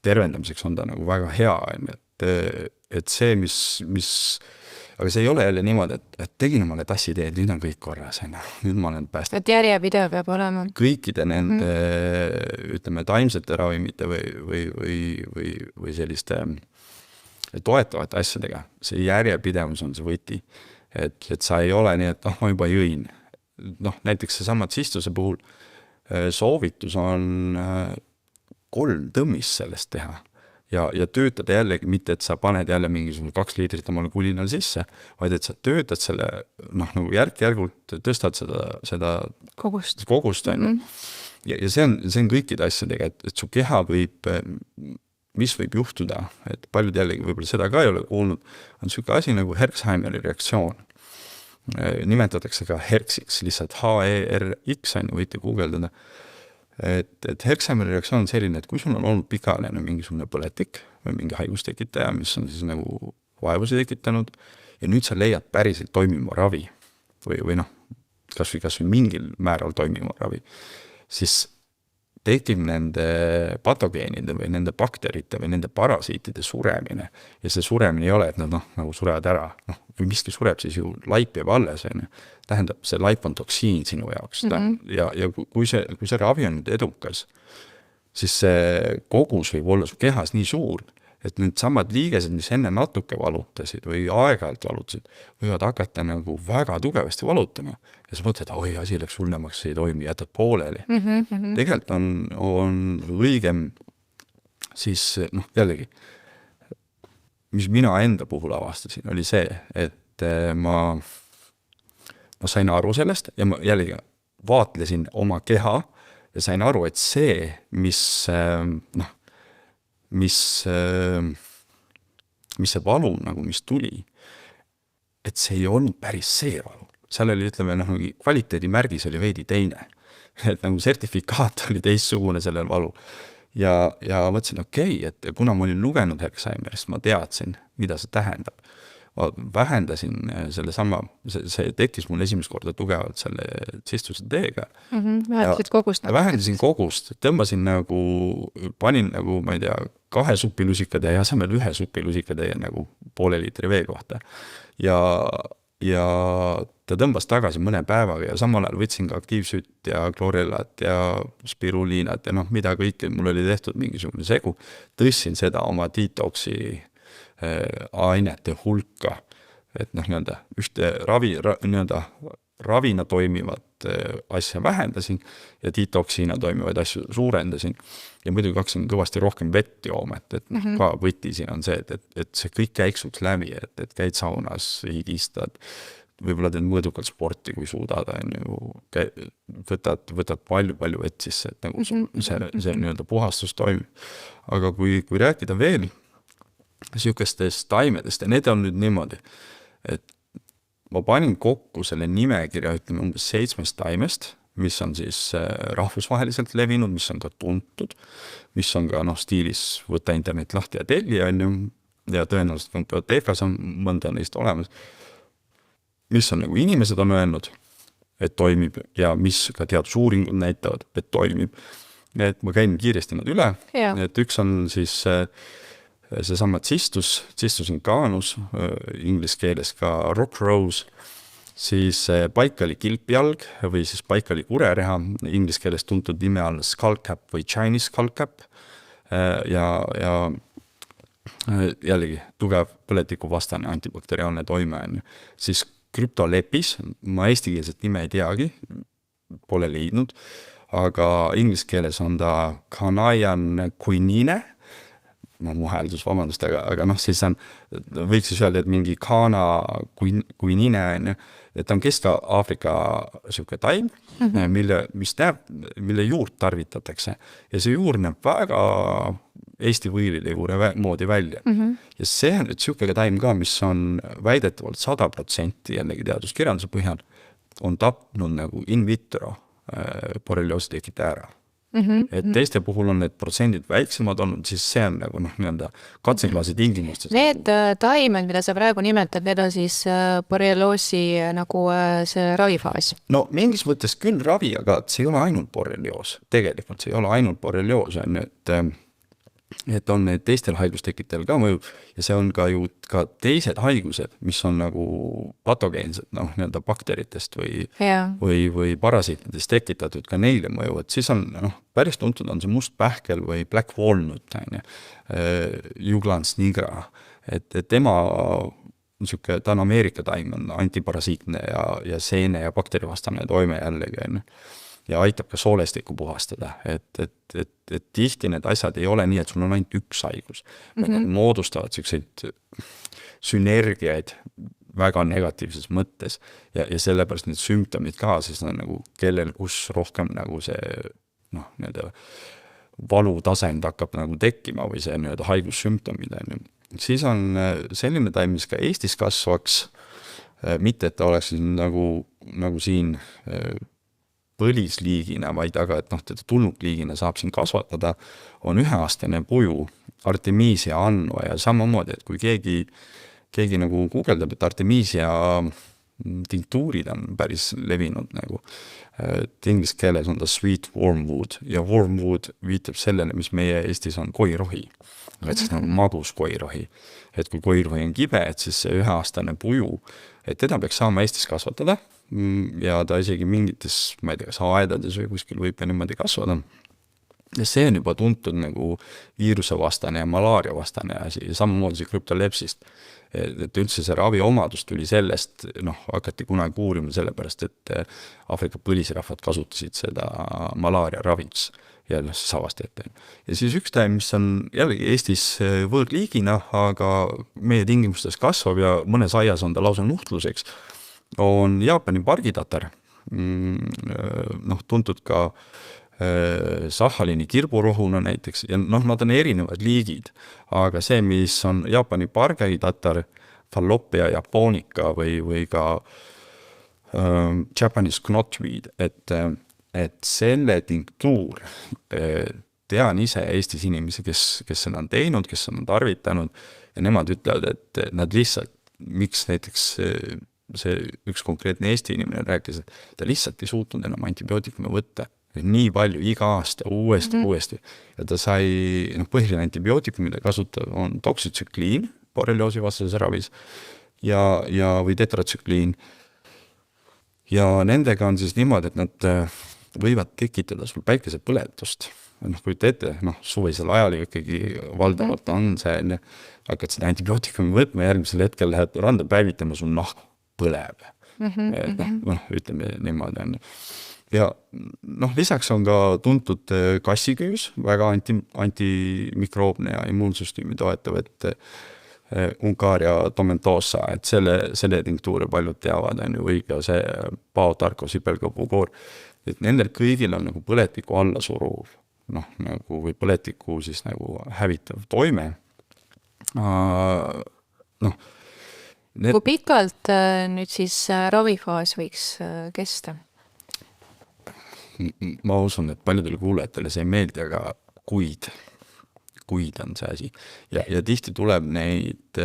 tervendamiseks on ta väga hea, et see, mis aga see ei ole jälle niimoodi, et tegin omale tassiteed, nüüd on kõik korras, nüüd ma olen päästnud. Et järjepidev peab olema. Kõikide nende, ütleme, taimsete ravimite või selliste toetavate asjadega, see järjepidevus on see võti, et sa ei ole nii, et ma juba jõin. Näiteks see sama tsistuse puhul soovitus on 3 tõmmist sellest teha ja töötada jällegi, mitte et sa paned jälle mingisugune 2 liitrit omale kulinal sisse, vaid et sa töötad selle, järk-järgult tõstad seda kogust. Ja see on kõikide asjadega, et su keha mis võib juhtuda, et paljud jällegi võib-olla seda ka ei ole kuulnud, on selline asi nagu Herxheimeri reaktsioon. Nimetatakse ka Herxiks, lihtsalt H-E-R-X, võite guugeldada. Et Herxheimeri reaktsioon on selline, et kui sul on olnud pikaajaline mingisugune põletik või mingi haigustekitaja, mis on siis vaevusi tekitanud ja nüüd sa leiad päriselt toimiva ravi või kas või mingil määral toimiva ravi, siis tekib nende patogeenide või nende bakterite või nende parasiitide suremine ja see suremine ei ole, et nad surevad ära, kui miski sureb, siis ju laip jääb alles, tähendab, see laip on toksiin sinu jaoks ja kui see ravi on nüüd edukas, siis see kogus võib olla su kehas nii suur, et need samad liigesed, mis enne natuke valutasid või aeg-ajalt valutasid, võivad hakata nagu väga tugevasti valutama. Ja sa mõtled, oi, asi läks hullemaks, ei toimi, jätad pooleli. Tegelikult on õigem siis, jällegi, mis mina enda puhul avastasin, oli see, et ma sain aru sellest ja ma jällegi vaatlesin oma keha ja sain aru, et see, mis see valu nagu, mis tuli, et see ei olnud päris see valu. Seal oli, ütleme, kvaliteedimärgis oli veidi teine. Et nagu sertifikaat oli teistsugune sellel valu. Ja mõtlesin, okei, et kuna ma olin lugenud Herxheimerist, ma teadsin, mida see tähendab. Ma vähendasin see tekkis mul esimest korda tugevalt selle tsistuse teega. Vähendasid kogust? Vähendasin kogust, tõmbasin nagu, panin nagu, ma ei tea, 2 supilusikatäie asemel 1 supilusikatäie nagu poole liitri vee kohta. Ja ta tõmbas tagasi mõne päevaga ja samal ajal võtsin ka aktiivsütt ja klorellat ja spiruliinat ja mida kõike, mul oli tehtud mingisugune segu. Tõssin seda oma detoksi ainete hulka, et ühte ravina toimivat asja vähendasin ja detoksiina toimivaid asju suurendasin ja muidugi hakkasin kõvasti rohkem vett jooma, et ka võti siin on see, et see kõik käiksuks läbi, et käid saunas, higistad, võib-olla teed mõõdukalt sporti, kui suudad, võtad palju vett sisse, et nagu see puhastus toimib. Aga kui rääkida veel sihukestest taimedest ja need on nüüd niimoodi, et ma panin kokku selle nimekirja, ütleme umbes 7 taimest, mis on siis rahvusvaheliselt levinud, mis on ka tuntud, mis on ka stiilis võtta internet lahti ja telli, ja tõenäoliselt on TFS on mõnda neist olemas, mis on nagu inimesed on öelnud, et toimib ja mis ka teadusuuringud näitavad, et toimib. Et ma käin kiiresti nad üle, et üks on siis seesama Cistus incanus, inglise keeles ka rock rose, siis paikali kilpjalg või siis paikali kurereha, inglise keeles tuntud nime all skullcap või Chinese skullcap ja jällegi tugev põletikuvastane antibakteriaalne toime on. Siis kryptolepis, ma eestikeelset nime ei teagi, pole leidnud, aga inglise keeles on ta Canayan quinine, mu hääldus, vabandust, aga siis on, võiks siis öelda, et mingi Kana quinine, et on Kesk-Aafrika siuke taim, mille juurt tarvitatakse ja see juur näeb väga Eesti võilide juure moodi välja. Ja see on nüüd siuke taim ka, mis on väidetavalt 100% jällegi teaduskirjanduse põhjal, on tapnud nagu in vitro borrelioosi tekitaja ära. Et teiste puhul on need protsendid väiksemad olnud, siis see on nagu katseklaasi tingimustes. Need taimed, mida sa praegu nimetad, need on siis borrelioosi nagu see ravifaas? No mingis mõttes küll ravi, aga see ei ole ainult borrelioos. Tegelikult see ei ole ainult borrelioos, et on need teistel haigustekitajatel ka mõju ja see on ka ju ka teised haigused, mis on nagu patogeensed, bakteritest või parasiitidest tekitatud ka neile mõju, et siis on päris tuntud on see must pähkel või black walnut, Juglans nigra, et tema ta on Ameerika taim, on antiparasiitne ja seene ja bakterivastane toime jällegi, ja aitab ka soolestikku puhastada, et tihti need asjad ei ole nii, et sul on ainult üks haigus. Nad moodustavad selliseid sünergiaid väga negatiivses mõttes ja sellepärast need sümptomid ka, siis on nagu kellel, kus rohkem nagu see valutasend hakkab nagu tekkima või see haigussümptomid. Siis on selline taim, mis ka Eestis kasvaks, mitte et ta oleks nagu siin põlisliigina, vaid aga, et teda tulnukliigina saab siin kasvatada, on 1-aastane puju, Artemisia annua ja samamoodi, et kui keegi nagu guugeldab, et Artemisia tinktuurid on päris levinud nagu, et inglise keeles on ta sweet wormwood ja wormwood viitab sellele, mis meie Eestis on koirohi, et siis nagu magus koirohi, et kui koirohi on kibe, et siis see 1-aastane puju, et teda peaks saama Eestis kasvatada ja ta isegi mingites, ma ei tea, kas aedades või kuskil võib ka niimoodi kasvada. ja see on juba tuntud nagu viirusevastane ja malaariavastane asi, samamoodi see krüptolepsist. Et üldse see raviomadus tuli sellest, hakati kunagi uurima sellepärast, et Aafrika põlisrahvad kasutasid seda malaaria raviks ja siis avastati. Ja siis üks taim, mis on jällegi Eestis võõrliigina, aga meie tingimustes kasvab ja mõnes aias on ta lausa nuhtluseks, on Jaapani pargitatar, tuntud ka Sahhalini kirburohuna näiteks ja nad on erinevad liigid, aga see, mis on Jaapani pargitatar, Falloppia japonica või ka Japanese knotweed, et selle tinktuur, tean ise Eestis inimesi, kes seda on teinud, kes on tarvitanud ja nemad ütlevad, et nad lihtsalt, miks näiteks see üks konkreetne Eesti inimene rääkis, et ta lihtsalt ei suutnud enam antibiootikumi võtta, nii palju iga aasta uuesti ja ta sai, põhiline antibiootikum, mida kasutab, on doksütsükliin borrelioosi vastases ravis või tetratsükliin ja nendega on siis niimoodi, et nad võivad tekitada sul päikesepõletust. Kujuta ette, suvisel ajal ikkagi valdavalt on see, hakkad seda antibiootikumi võtma, järgmisel hetkel lähed randa päevitama, sul nahk põleb. Ütleme niimoodi on. Ja lisaks on ka tuntud kassiküüs, väga antimikroobne ja immuunsüsteemi toetav, et Ungaria tomentosa, et selle tinktuuri paljud teavad, või ka see paotarkosipelgopukoor, et nendel kõigil on nagu põletiku alla suruv, või põletiku siis nagu hävitav toime. Kui pikalt nüüd siis ravifaas võiks kesta? Ma usun, et paljudele kuulajatele see ei meeldi, aga kuid on see asi. Ja tihti tuleb neid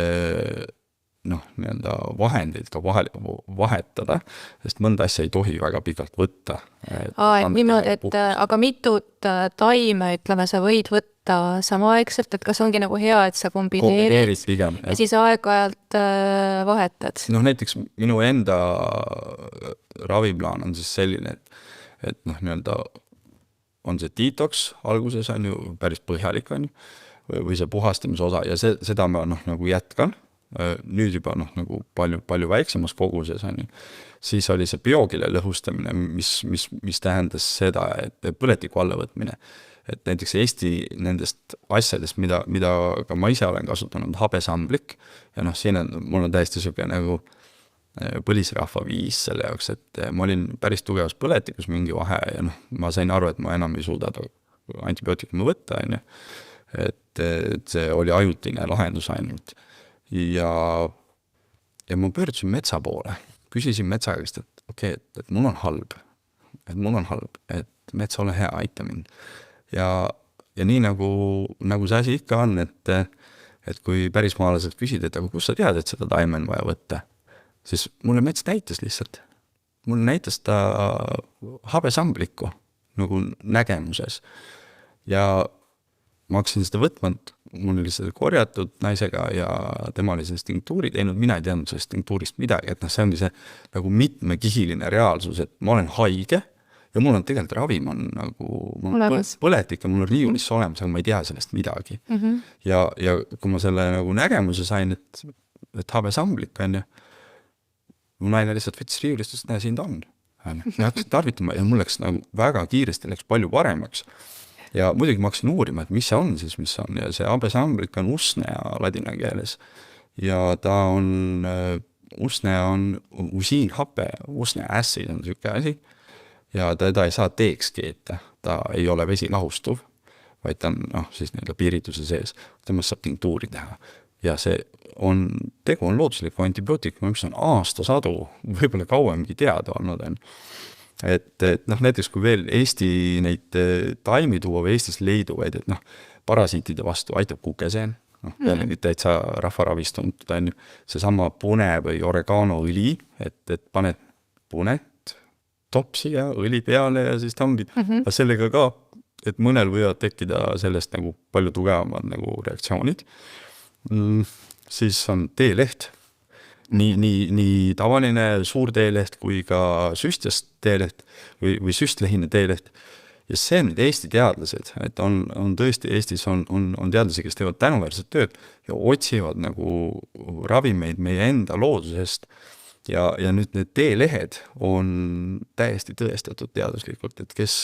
vahendeid ka vahetada, sest mõnda asja ei tohi väga pikalt võtta. Aga mitut taime, ütleme, sa võid võtta samaaegselt, et kas ongi nagu hea, et sa kombineerid pigem, ja siis aeg-ajalt vahetad? Näiteks minu enda raviplaan on siis selline, et on see detox alguses on ju päris põhjalik on ju, või see puhastamise osa ja seda ma nagu jätkan, nüüd juba nagu palju väiksemas koguses on ju, siis oli see biokile lõhustamine, mis tähendas seda, et põletiku allavõtmine, et näiteks Eesti nendest asjadest, mida ka ma ise olen kasutanud, habesamblik ja siin mul on täiesti siuke nagu põlisrahva viis selle jaoks, et ma olin päris tugevas põletikus mingi vahe ja ma sain aru, et ma enam ei suuda antibiootikumi võtta, et see oli ajutine lahendus ainult. Ja ma pöördusin metsa poole, küsisin metsa käest, et okei, et mul on halb, et mets ole hea, aita mind. Ja nii nagu see asi ikka on, et kui pärismaalased küsid, et aga kus sa tead, et seda taime on vaja võtta, siis mulle mets näitas lihtsalt. Mulle näitas ta habesamblikku nagu nägemuses. Ja ma hakkasin seda võtma, mul oli seda korjatud naisega ja tema oli sellest tinktuuri teinud, mina ei teadnud sellest tinktuurist midagi, et see ongi see nagu mitmekihiline reaalsus, et ma olen haige ja mul on tegelikult ravim on nagu põletik ja mul on riiulis olemas, aga ma ei tea sellest midagi. Ja kui ma selle nagu nägemuse sain, et habesamblik on ju, mu naine lihtsalt võttis riiulist, et siin ta on. Ja hakkasin tarvitama ja mul läks nagu väga kiiresti, läks palju paremaks. Ja muidugi ma hakkasin uurima, et mis see on siis, mis on. Ja see habesamblik on usnea ladina keeles. Ja ta on, usnea on usiinhape, usnea acid on selline asi. Ja teda ei saa teeks keeta, ta ei ole vesi lahustuv, vaid ta on siis piirituse sees. Temast saab tinktuuri teha. Ja tegu on loodusliku antibiootikum, mis on aastasadu, võib-olla kauemgi teada olnud. Et näiteks kui veel Eesti neid taimi tuua või Eestis leiduvaid, et parasiitide vastu aitab kukeseen, täitsa rahvaravist tuntud on see sama pune või oregano õli, et paned punet, topsi ja õli peale ja siis tambid. Aga sellega ka, et mõnel võivad tekkida sellest nagu palju tugevamad nagu reaktsioonid. Siis on teeleht, nii tavaline suur teeleht kui ka süstjast teeleht või süstlehine teeleht ja see on nüüd Eesti teadlased, et on tõesti Eestis on teadlasi, kes teevad tänuväärset tööd ja otsivad nagu ravimeid meie enda loodusest ja nüüd need teelehed on täiesti tõestatud teaduslikult, et kes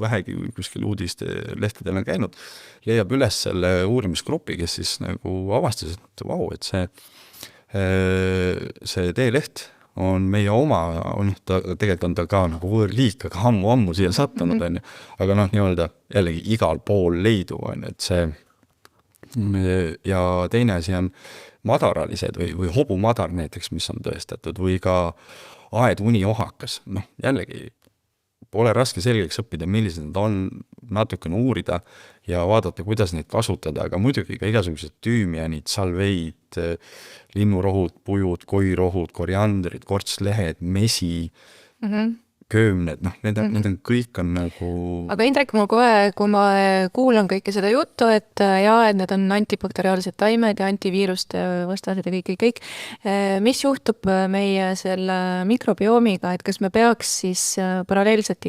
vähegi kuskil uudistelehtedel on käinud, leiab üles selle uurimisgrupi, kes siis nagu avastas, et vau, et see teeleht on meie oma, tegelikult on ta ka nagu võõrliik, aga ammu siia sattunud, on ju. Aga nii-öelda jällegi igal pool leidu, on ju, et see ja teine asi on madaralised või hobumadar näiteks, mis on tõestatud, või ka aeduniohakas. Jällegi pole raske selgeks õppida, millised need on, natukene uurida ja vaadata, kuidas neid kasutada, aga muidugi ka igasugused tüümianid, salveid, linnurohud, pujud, koirohud, koriandrid, kortslehed, mesi, köömned, need on kõik on nagu... Aga Indrek, mul kohe, kui ma kuulan kõike seda juttu, et et need on antibakteriaalsed taimed ja antiviiruste vastased ja kõik, mis juhtub meie selle mikrobiomiga, et kas me peaks siis paralleelselt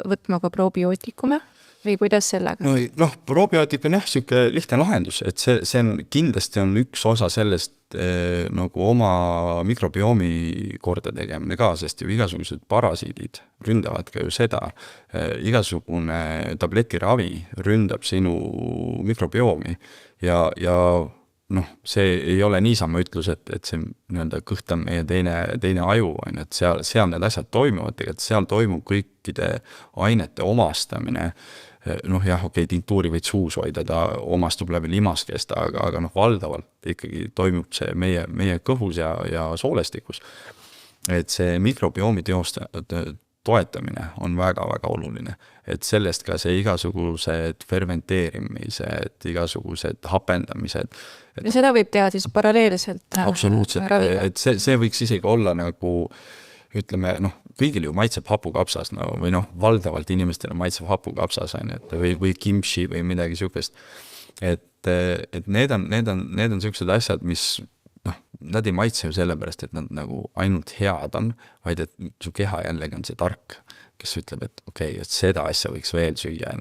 võtma ka probiootikume või kuidas sellega? Probiootik on siuke lihtne lahendus, et see on kindlasti on üks osa sellest nagu oma mikrobiomi korda tegemine ka, sest ju igasugused parasiidid ründavad ka ju seda. Igasugune tabletiravi ründab sinu mikrobiomi ja see ei ole niisama ütlus, et see nii-öelda kõht on meie teine aju, et seal need asjad toimuvad, tegelikult seal toimub kõikide ainete omastamine. Tintuuri võid suus hoida, ta omastub läbi limaskesta, aga valdavalt ikkagi toimub see meie kõhus ja soolestikus. Et see mikrobiomi toetamine on väga-väga oluline. Et sellest ka see igasugused fermenteerimised, igasugused hapendamised. Ja seda võib teha siis paralleelselt? Absoluutselt, et see võiks isegi olla nagu ütleme, kõigil ju maitseb hapukapsas või valdavalt inimestele maitseb hapukapsas või kimchi või midagi sükest. Et need on sükesed asjad, mis nad ei maitse ju sellepärast, et nad nagu ainult head on, vaid et su keha jällegi on see tark, kes ütleb, et okei, et seda asja võiks veel süüa.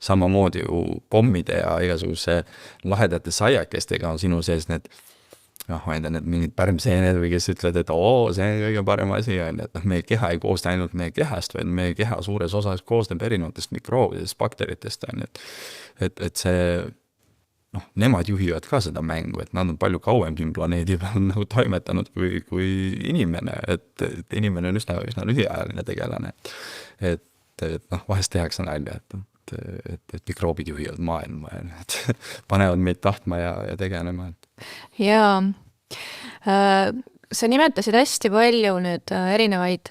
Samamoodi ju pommide ja igasuguse lahedate saiakestega on sinu sees need need mingid pärmseened või kes ütlevad, et see on kõige parem asi, et meie keha ei koosne ainult meie kehast, vaid meie keha suures osas koosneb erinevatest mikroobidest, bakteritest, et see, nemad juhivad ka seda mängu, et nad on palju kauem siin planeedi peal nagu toimetanud kui inimene, et inimene on üsna lühiajaline tegelane, et vahest tehakse nalja, et mikroobid juhivad maailma, et panevad meid tahtma ja tegelema. Jaa, sa nimetasid hästi palju nüüd erinevaid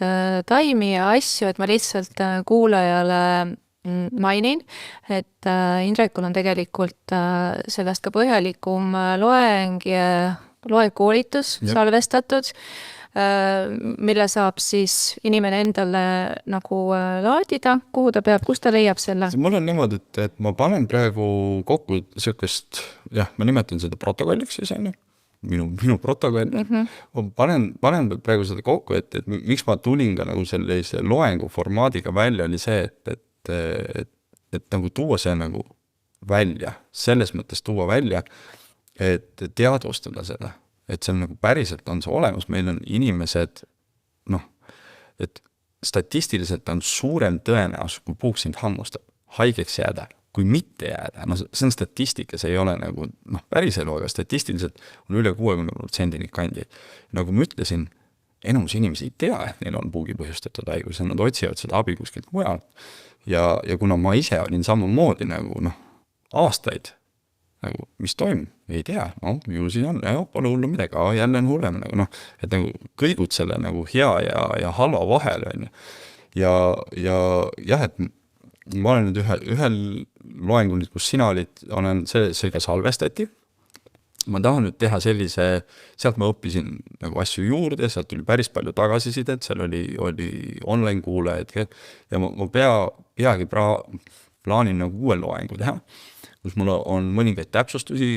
taimi ja asju, et ma lihtsalt kuulajale mainin, et Indrekul on tegelikult sellest ka põhjalikum loengkoolitus salvestatud, mille saab siis inimene endale nagu laadida, kuhu ta peab, kus ta leiab selle? Mul on niimoodi, et ma panen praegu kokku sükest, ma nimetan seda protokolliks siis, minu protokoll. Ma panen praegu seda kokku, et miks ma tulin ka nagu sellise loengu formaadiga välja, oli see, et nagu tuua see nagu välja, selles mõttes tuua välja, et teadvustada seda. Et see on nagu päriselt on see olemas, meil on inimesed, et statistiliselt on suurem tõenäosus, kui puuk sind hammustab, haigeks jääda, kui mitte jääda. See on statistika, see ei ole nagu päris elu, aga statistiliselt on üle 60% kandi. Nagu ma ütlesin, enamus inimesi ei tea, et neil on puugi põhjustatud haigus ja nad otsivad seda abi kuskilt mujalt. Ja kuna ma ise olin samamoodi nagu aastaid, nagu, mis toimub, ei tea, ju siin on, pole hullu midagi, jälle on hullem, et nagu kõigud selle nagu hea ja halva vahel, et ma olen nüüd ühel loengul, kus sina olen see ka salvestati, ma tahan nüüd teha sellise, sealt ma õppisin nagu asju juurde, sealt tuli päris palju tagasisidet, seal oli online kuulajad ja ma peagi plaanin nagu uue loengu teha, kus mul on mõningaid täpsustusi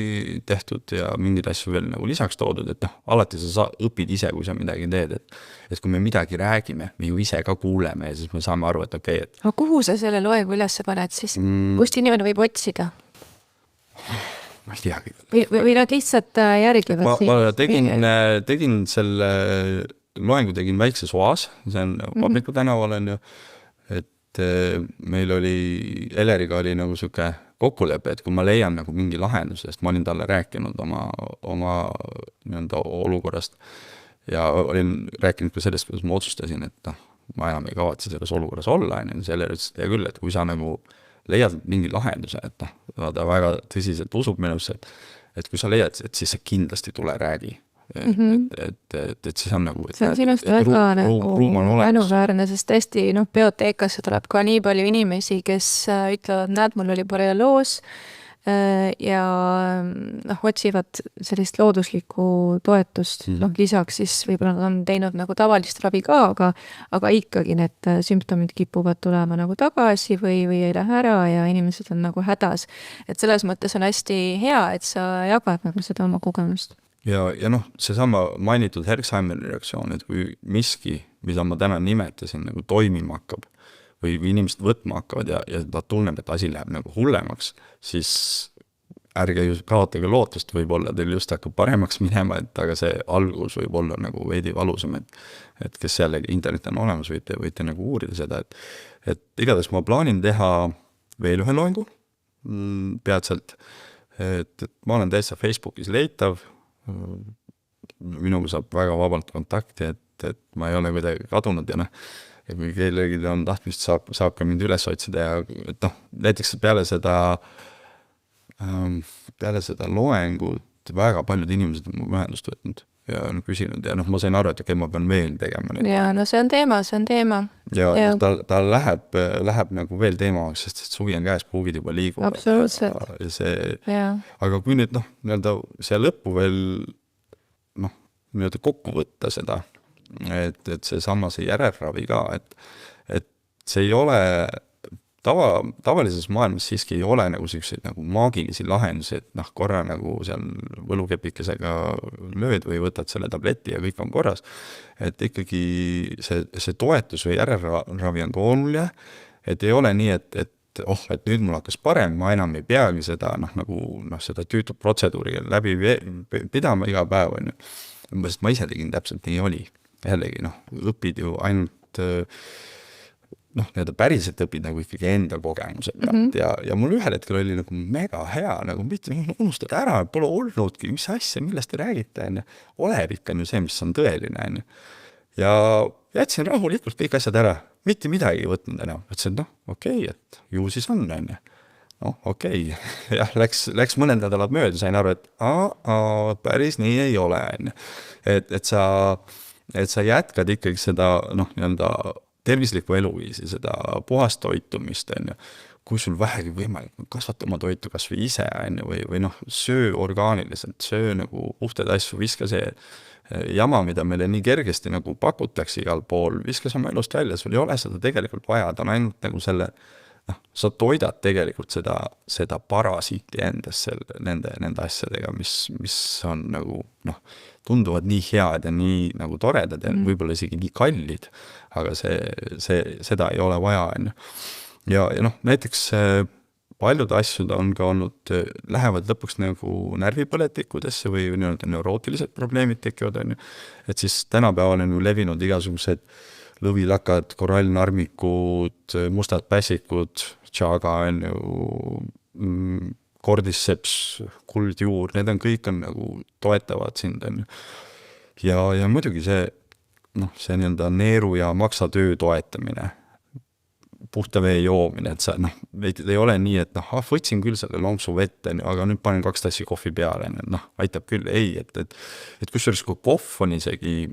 tehtud ja mingeid asju veel nagu lisaks toodud, et noh, alati sa õpid ise, kui sa midagi teed, et kui me midagi räägime, me ju ise ka kuuleme ja siis me saame aru, et okei, et aga kuhu sa selle loengu üles paned siis? Kust inimene võib otsida? ma ei teagi. Või nad lihtsalt järgivad ma tegin selle loengu tegin väikses oas, see on Vabriku tänaval on ju, et meil oli, Eleriga oli nagu siuke kokkulepe, et kui ma leian nagu mingi lahendus, sest ma olin talle rääkinud oma nii-öelda olukorrast ja olin rääkinud ka sellest, kuidas ma otsustasin, et noh, ma enam ei kavatse selles olukorras olla, ja Eler ütles, et hea küll, et kui sa nagu leiad mingi lahenduse, et noh, ta väga tõsiselt usub minusse, et kui sa leiad, et siis sa kindlasti tule räägi. Et siis on nagu see on sinust väga tänuväärne, sest tõesti bioteekasse tuleb ka nii palju inimesi, kes ütlevad, näed, mul oli borrelioos ja otsivad sellist looduslikku toetust, lisaks siis võib-olla nad on teinud nagu tavalist ravi ka, aga ikkagi need sümptomid kipuvad tulema nagu tagasi või ei lähe ära ja inimesed on nagu hädas. Et selles mõttes on hästi hea, et sa jagad nagu seda oma kogemust. Ja noh, seesama mainitud Herxheimeri reaktsioon, et kui miski, mida ma täna nimetasin, nagu toimima hakkab või inimesed võtma hakkavad ja ta tunneb, et asi läheb nagu hullemaks, siis ärge just kaotage lootust, võib-olla teil just hakkab paremaks minema, aga see algus võib olla nagu veidi valusam, et kes jällegi internet on olemas, võite nagu uurida seda, et igatahes ma plaanin teha veel ühe loengu peatselt, et ma olen täitsa Facebookis leitav, minuga saab väga vabalt kontakti, et ma ei ole kuidagi kadunud ja noh, et kui kellelgi on tahtmist, saab ka mind üles otsida ja et noh, näiteks peale seda loengut väga paljud inimesed on ühendust võtnud ja on küsinud ja noh, ma sain aru, et okei, ma pean veel tegema. Ja no see on teema. Ja ta läheb nagu veel teemaks, sest suvi on käes, puugid juba liiguvad. Absoluutselt. Aga kui nüüd nii-öelda see lõppu veel nii-öelda kokku võtta seda, et see samas järelravi ka, et see ei ole tavalises maailmas siiski ei ole nagu selliseid nagu maagilisi lahendusi, et korra nagu seal võlukepikesega lööd või võtad selle tableti ja kõik on korras. Et ikkagi see toetus või järelravi on ka oluline, et ei ole nii, et nüüd mul hakkas parem, ma enam ei peagi seda seda tüütud protseduuri läbi pidama iga päev, sest ma ise tegin täpselt nii oli. Jällegi, õpid ju ainult nii-öelda päriselt õpid nagu ikkagi enda kogemuse pealt ja mul ühel hetkel oli nagu mega hea, nagu mitte unustad ära, pole olnudki, mis asja, millest te räägite, olevik on ju see, mis on tõeline, ja jätsin rahulikult kõik asjad ära, mitte midagi ei võtnud enam, ütlesin, okei, et ju siis on, okei, jah, läks mõned nädalad mööda, sain aru, et päris nii ei ole, et sa jätkad ikkagi seda, nii-öelda tervislikku eluviisi, seda puhast toitumist, kui sul vähegi võimalik, kasvata oma toitu kas või ise, või söö orgaaniliselt, söö nagu puhtad asju, viska see jama, mida meile nii kergesti nagu pakutakse igal pool, viska sama elust välja, sul ei ole seda tegelikult vaja, ta on ainult nagu selle, sa toidad tegelikult seda parasiiti endas nende asjadega, mis on nagu, tunduvad nii head ja nii nagu toredad ja võib-olla isegi nii kallid, aga seda ei ole vaja. Ja näiteks paljud asjad on ka olnud, lähevad lõpuks nagu närvipõletikudesse või neurootilised probleemid tekivad, et siis tänapäeval on ju levinud igasugused lõvilakad, korallnarmikud, mustad pässikud, tšaga, kordiseps, kuldjuur, need on kõik nagu toetavad sind. Ja muidugi see nii-öelda neeru ja maksatöö toetamine, puhta vee joomine, et sa ei ole nii, et võtsin küll selle lonksu vette, aga nüüd panen 2 tassi kohvi peale, aitab küll, ei, et kusjuures kui kohv on isegi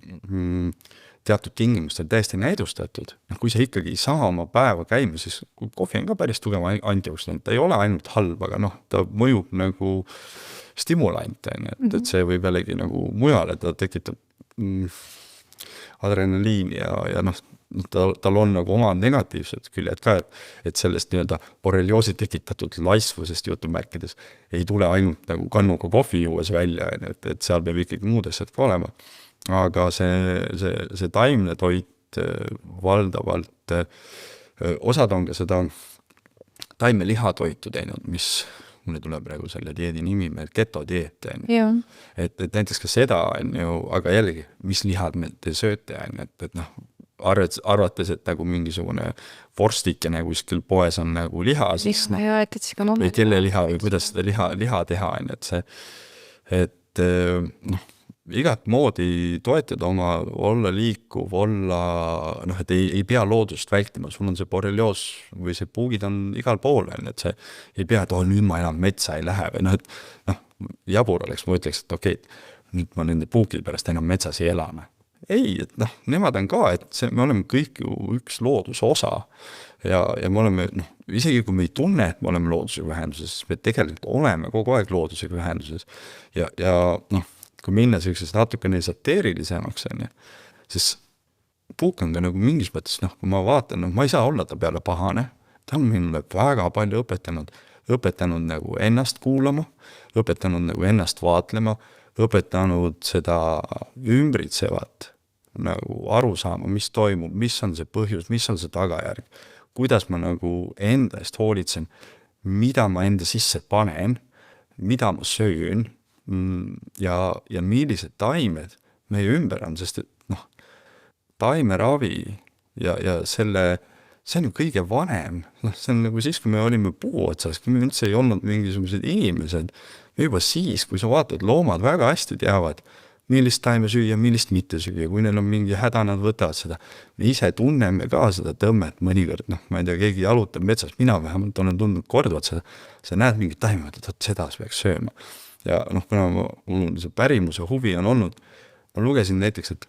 teatud tingimustel täiesti näidustatud, kui sa ikkagi ei saa oma päeva käima, siis kohvi on ka päris tugev antioksidant, ta ei ole ainult halb, aga ta mõjub nagu stimulant, et see võib jällegi nagu mujale, ta tekitab adrenaliini ja tal on nagu oma negatiivsed küljed ka, et sellest nii-öelda borrelioosi tekitatud laisvusest jutumärkides ei tule ainult nagu kannuga kohvi juues välja, et seal peab ikkagi muud asjad ka olema. Aga see taimne toit valdavalt, osad on ka seda taime lihatoitu teinud, mis mulle tuleb praegu selle dieedi nimi, meil ketodieet, et näiteks ka seda on ju, aga jällegi, mis lihad me te sööte, et noh, arvates, et nagu mingisugune vorstikene kuskil poes on nagu liha, siis või kelle liha või kuidas seda liha teha, et see, et noh, igat moodi toetada oma, olla liikuv, olla, noh, et ei pea loodust vältima, sul on see borrelioos või see puugid on igal pool, et see ei pea, et nüüd ma enam metsa ei lähe või noh, et noh, jabur oleks, ma ütleks, et okei, nüüd ma nende puugide pärast enam metsas ei elame. Ei, et noh, nemad on ka, et see, me oleme kõik ju üks looduse osa ja me oleme, noh, isegi kui me ei tunne, et me oleme loodusega ühenduses, me tegelikult oleme kogu aeg loodusega ühenduses ja noh, kui minna sellisest natukene esoteerilisemaks, siis puuk on ka nagu mingis mõttes, noh, kui ma vaatan, noh, ma ei saa olla ta peale pahane, ta on minule väga palju õpetanud nagu ennast kuulama, õpetanud nagu ennast vaatlema, õpetanud seda ümbritsevat nagu aru saama, mis toimub, mis on see põhjus, mis on see tagajärg, kuidas ma nagu enda eest hoolitsen, mida ma enda sisse panen, mida ma söön, ja millised taimed meie ümber on, sest et noh, taimeravi ja see on ju kõige vanem, noh, see on nagu siis, kui me olime puu otsas, kui me üldse ei olnud mingisugused inimesed, juba siis, kui sa vaatad, loomad väga hästi teavad, millist taime süüa, millist mitte süüa, kui neil on mingi häda, nad võtavad seda. Me ise tunneme ka seda tõmmet mõnikord, noh, ma ei tea, keegi jalutab metsas, mina vähemalt olen tundnud korduvalt seda, sa näed mingit taime, et seda peaks sööma. Ja noh, kuna mul see pärimuse huvi on olnud, ma lugesin näiteks, et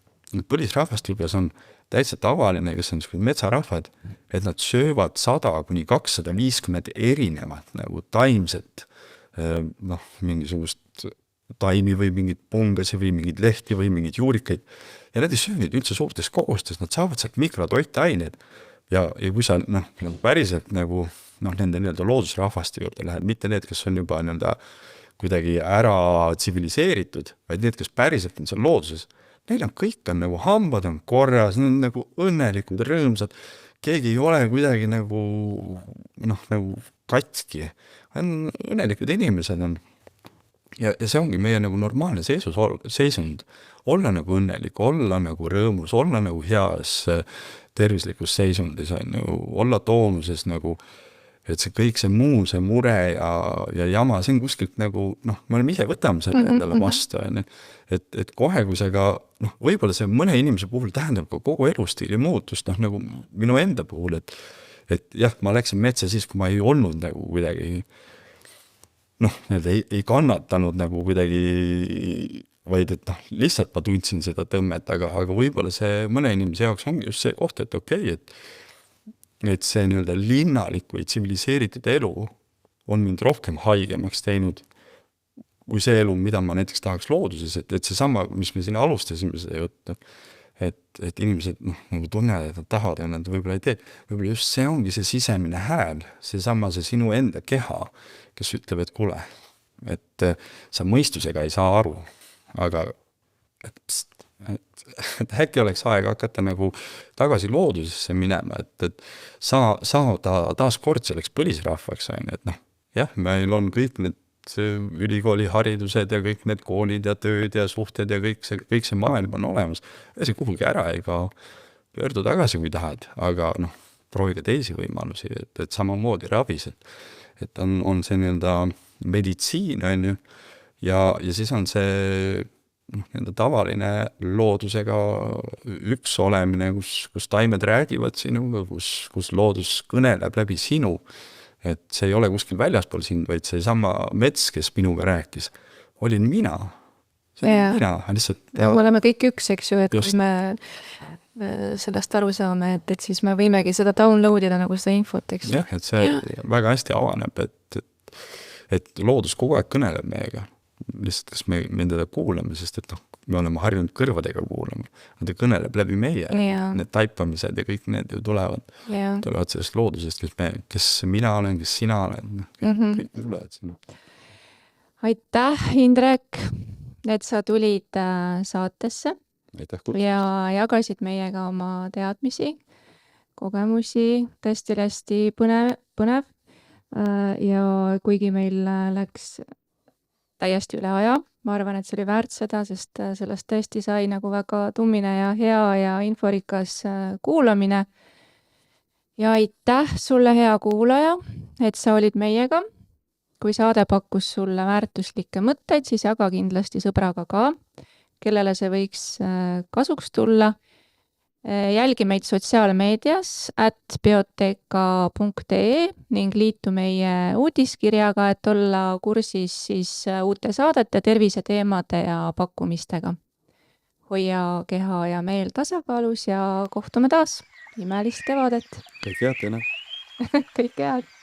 põlisrahvastikes on täitsa tavaline, kes on metsarahvad, et nad söövad 100–250 erinevat nagu taimset, noh, mingisugust taimi või mingid pungasi või mingid lehti või mingid juurikaid ja nad ei söö neid üldse suurtes kogustes, nad saavad sealt mikrotoitained ja kui sa noh, päriselt nagu noh, nende nii-öelda loodusrahvaste juurde lähed, mitte need, kes on juba nii-öelda kuidagi ära tsiviliseeritud, vaid need, kes päriselt on seal looduses, neil on kõik on nagu hambad on korras, nad on nagu õnnelikud, rõõmsad, keegi ei ole kuidagi nagu noh, nagu katski, on õnnelikud inimesed on. Ja see ongi meie nagu normaalne seisund, olla nagu õnnelik, olla nagu rõõmus, olla nagu heas tervislikus seisundis, olla toonuses nagu, et see kõik see muu, see mure ja jama, see on kuskilt nagu, noh, me oleme ise võtame selle endale vastu, et kohe, kui see ka, noh, võib-olla see mõne inimese puhul tähendab ka kogu elustiili muutust, noh, nagu minu enda puhul, et jah, ma läksin metsa siis, kui ma ei olnud nagu kuidagi noh, ei kannatanud nagu kuidagi, vaid et noh, lihtsalt ma tundsin seda tõmmet, aga võib-olla see mõne inimese jaoks ongi just see koht, et okei, et see nii-öelda linnalik või tsiviliseeritud elu on mind rohkem haigemaks teinud kui see elu, mida ma näiteks tahaks looduses, et see sama, mis me siin alustasime seda juttu, et inimesed noh, nagu tunnevad, et nad tahavad ja nad võib-olla ei tee, võib-olla just see ongi see sisemine hääl, see sinu enda keha, kes ütleb, et kuule, et sa mõistusega ei saa aru, aga et äkki oleks aeg hakata nagu tagasi loodusesse minema, et saada taas kord selleks põlisrahvaks, et noh, jah, meil on kõik need ülikooli haridused ja kõik need koolid ja tööd ja suhted ja kõik see maailm on olemas, see kuhugi ära ei kao, pöördu tagasi, kui tahad, aga noh, proovige teisi võimalusi, et samamoodi ravis, et on see nii-öelda meditsiin, on ju, ja siis on see nii-öelda tavaline loodusega üks olemine, kus taimed räägivad sinuga, kus loodus kõneleb läbi sinu, et see ei ole kuskil väljaspool sind, vaid see sama mets, kes minuga rääkis, olin mina. See on mina, lihtsalt. Me oleme kõik üks, eks ju, et just. Kui me sellest aru saame, et siis me võimegi seda downloadida nagu seda infot, eks. Jah, et see väga hästi avaneb, et loodus kogu aeg kõneleb meiega. Lihtsalt, kas me teda kuulame, sest et noh, me oleme harjunud kõrvadega kuulama, ta kõneleb läbi meie, need taipamised ja kõik need ju tulevad sellest loodusest, kes mina olen, kes sina oled, kõik tulevad sinna. Aitäh, Indrek, et sa tulid saatesse ja jagasid meiega oma teadmisi, kogemusi, tõesti hästi põnev. Ja kuigi meil läks täiesti üle aja, ma arvan, et see oli väärt seda, sest sellest tõesti sai nagu väga tummine ja hea ja inforikas kuulamine. Ja aitäh sulle, hea kuulaja, et sa olid meiega. Kui saade pakkus sulle väärtuslikke mõtteid, siis jaga kindlasti sõbraga ka, kellele see võiks kasuks tulla. Jälgi meid sotsiaalmeedias @bioteeka.ee ning liitu meie uudiskirjaga, et olla kursis siis uute saadete, terviseteemade ja pakkumistega. Hoia keha ja meel tasakaalus ja kohtume taas. Imelist kevadet! Kõike head teile! Kõike head!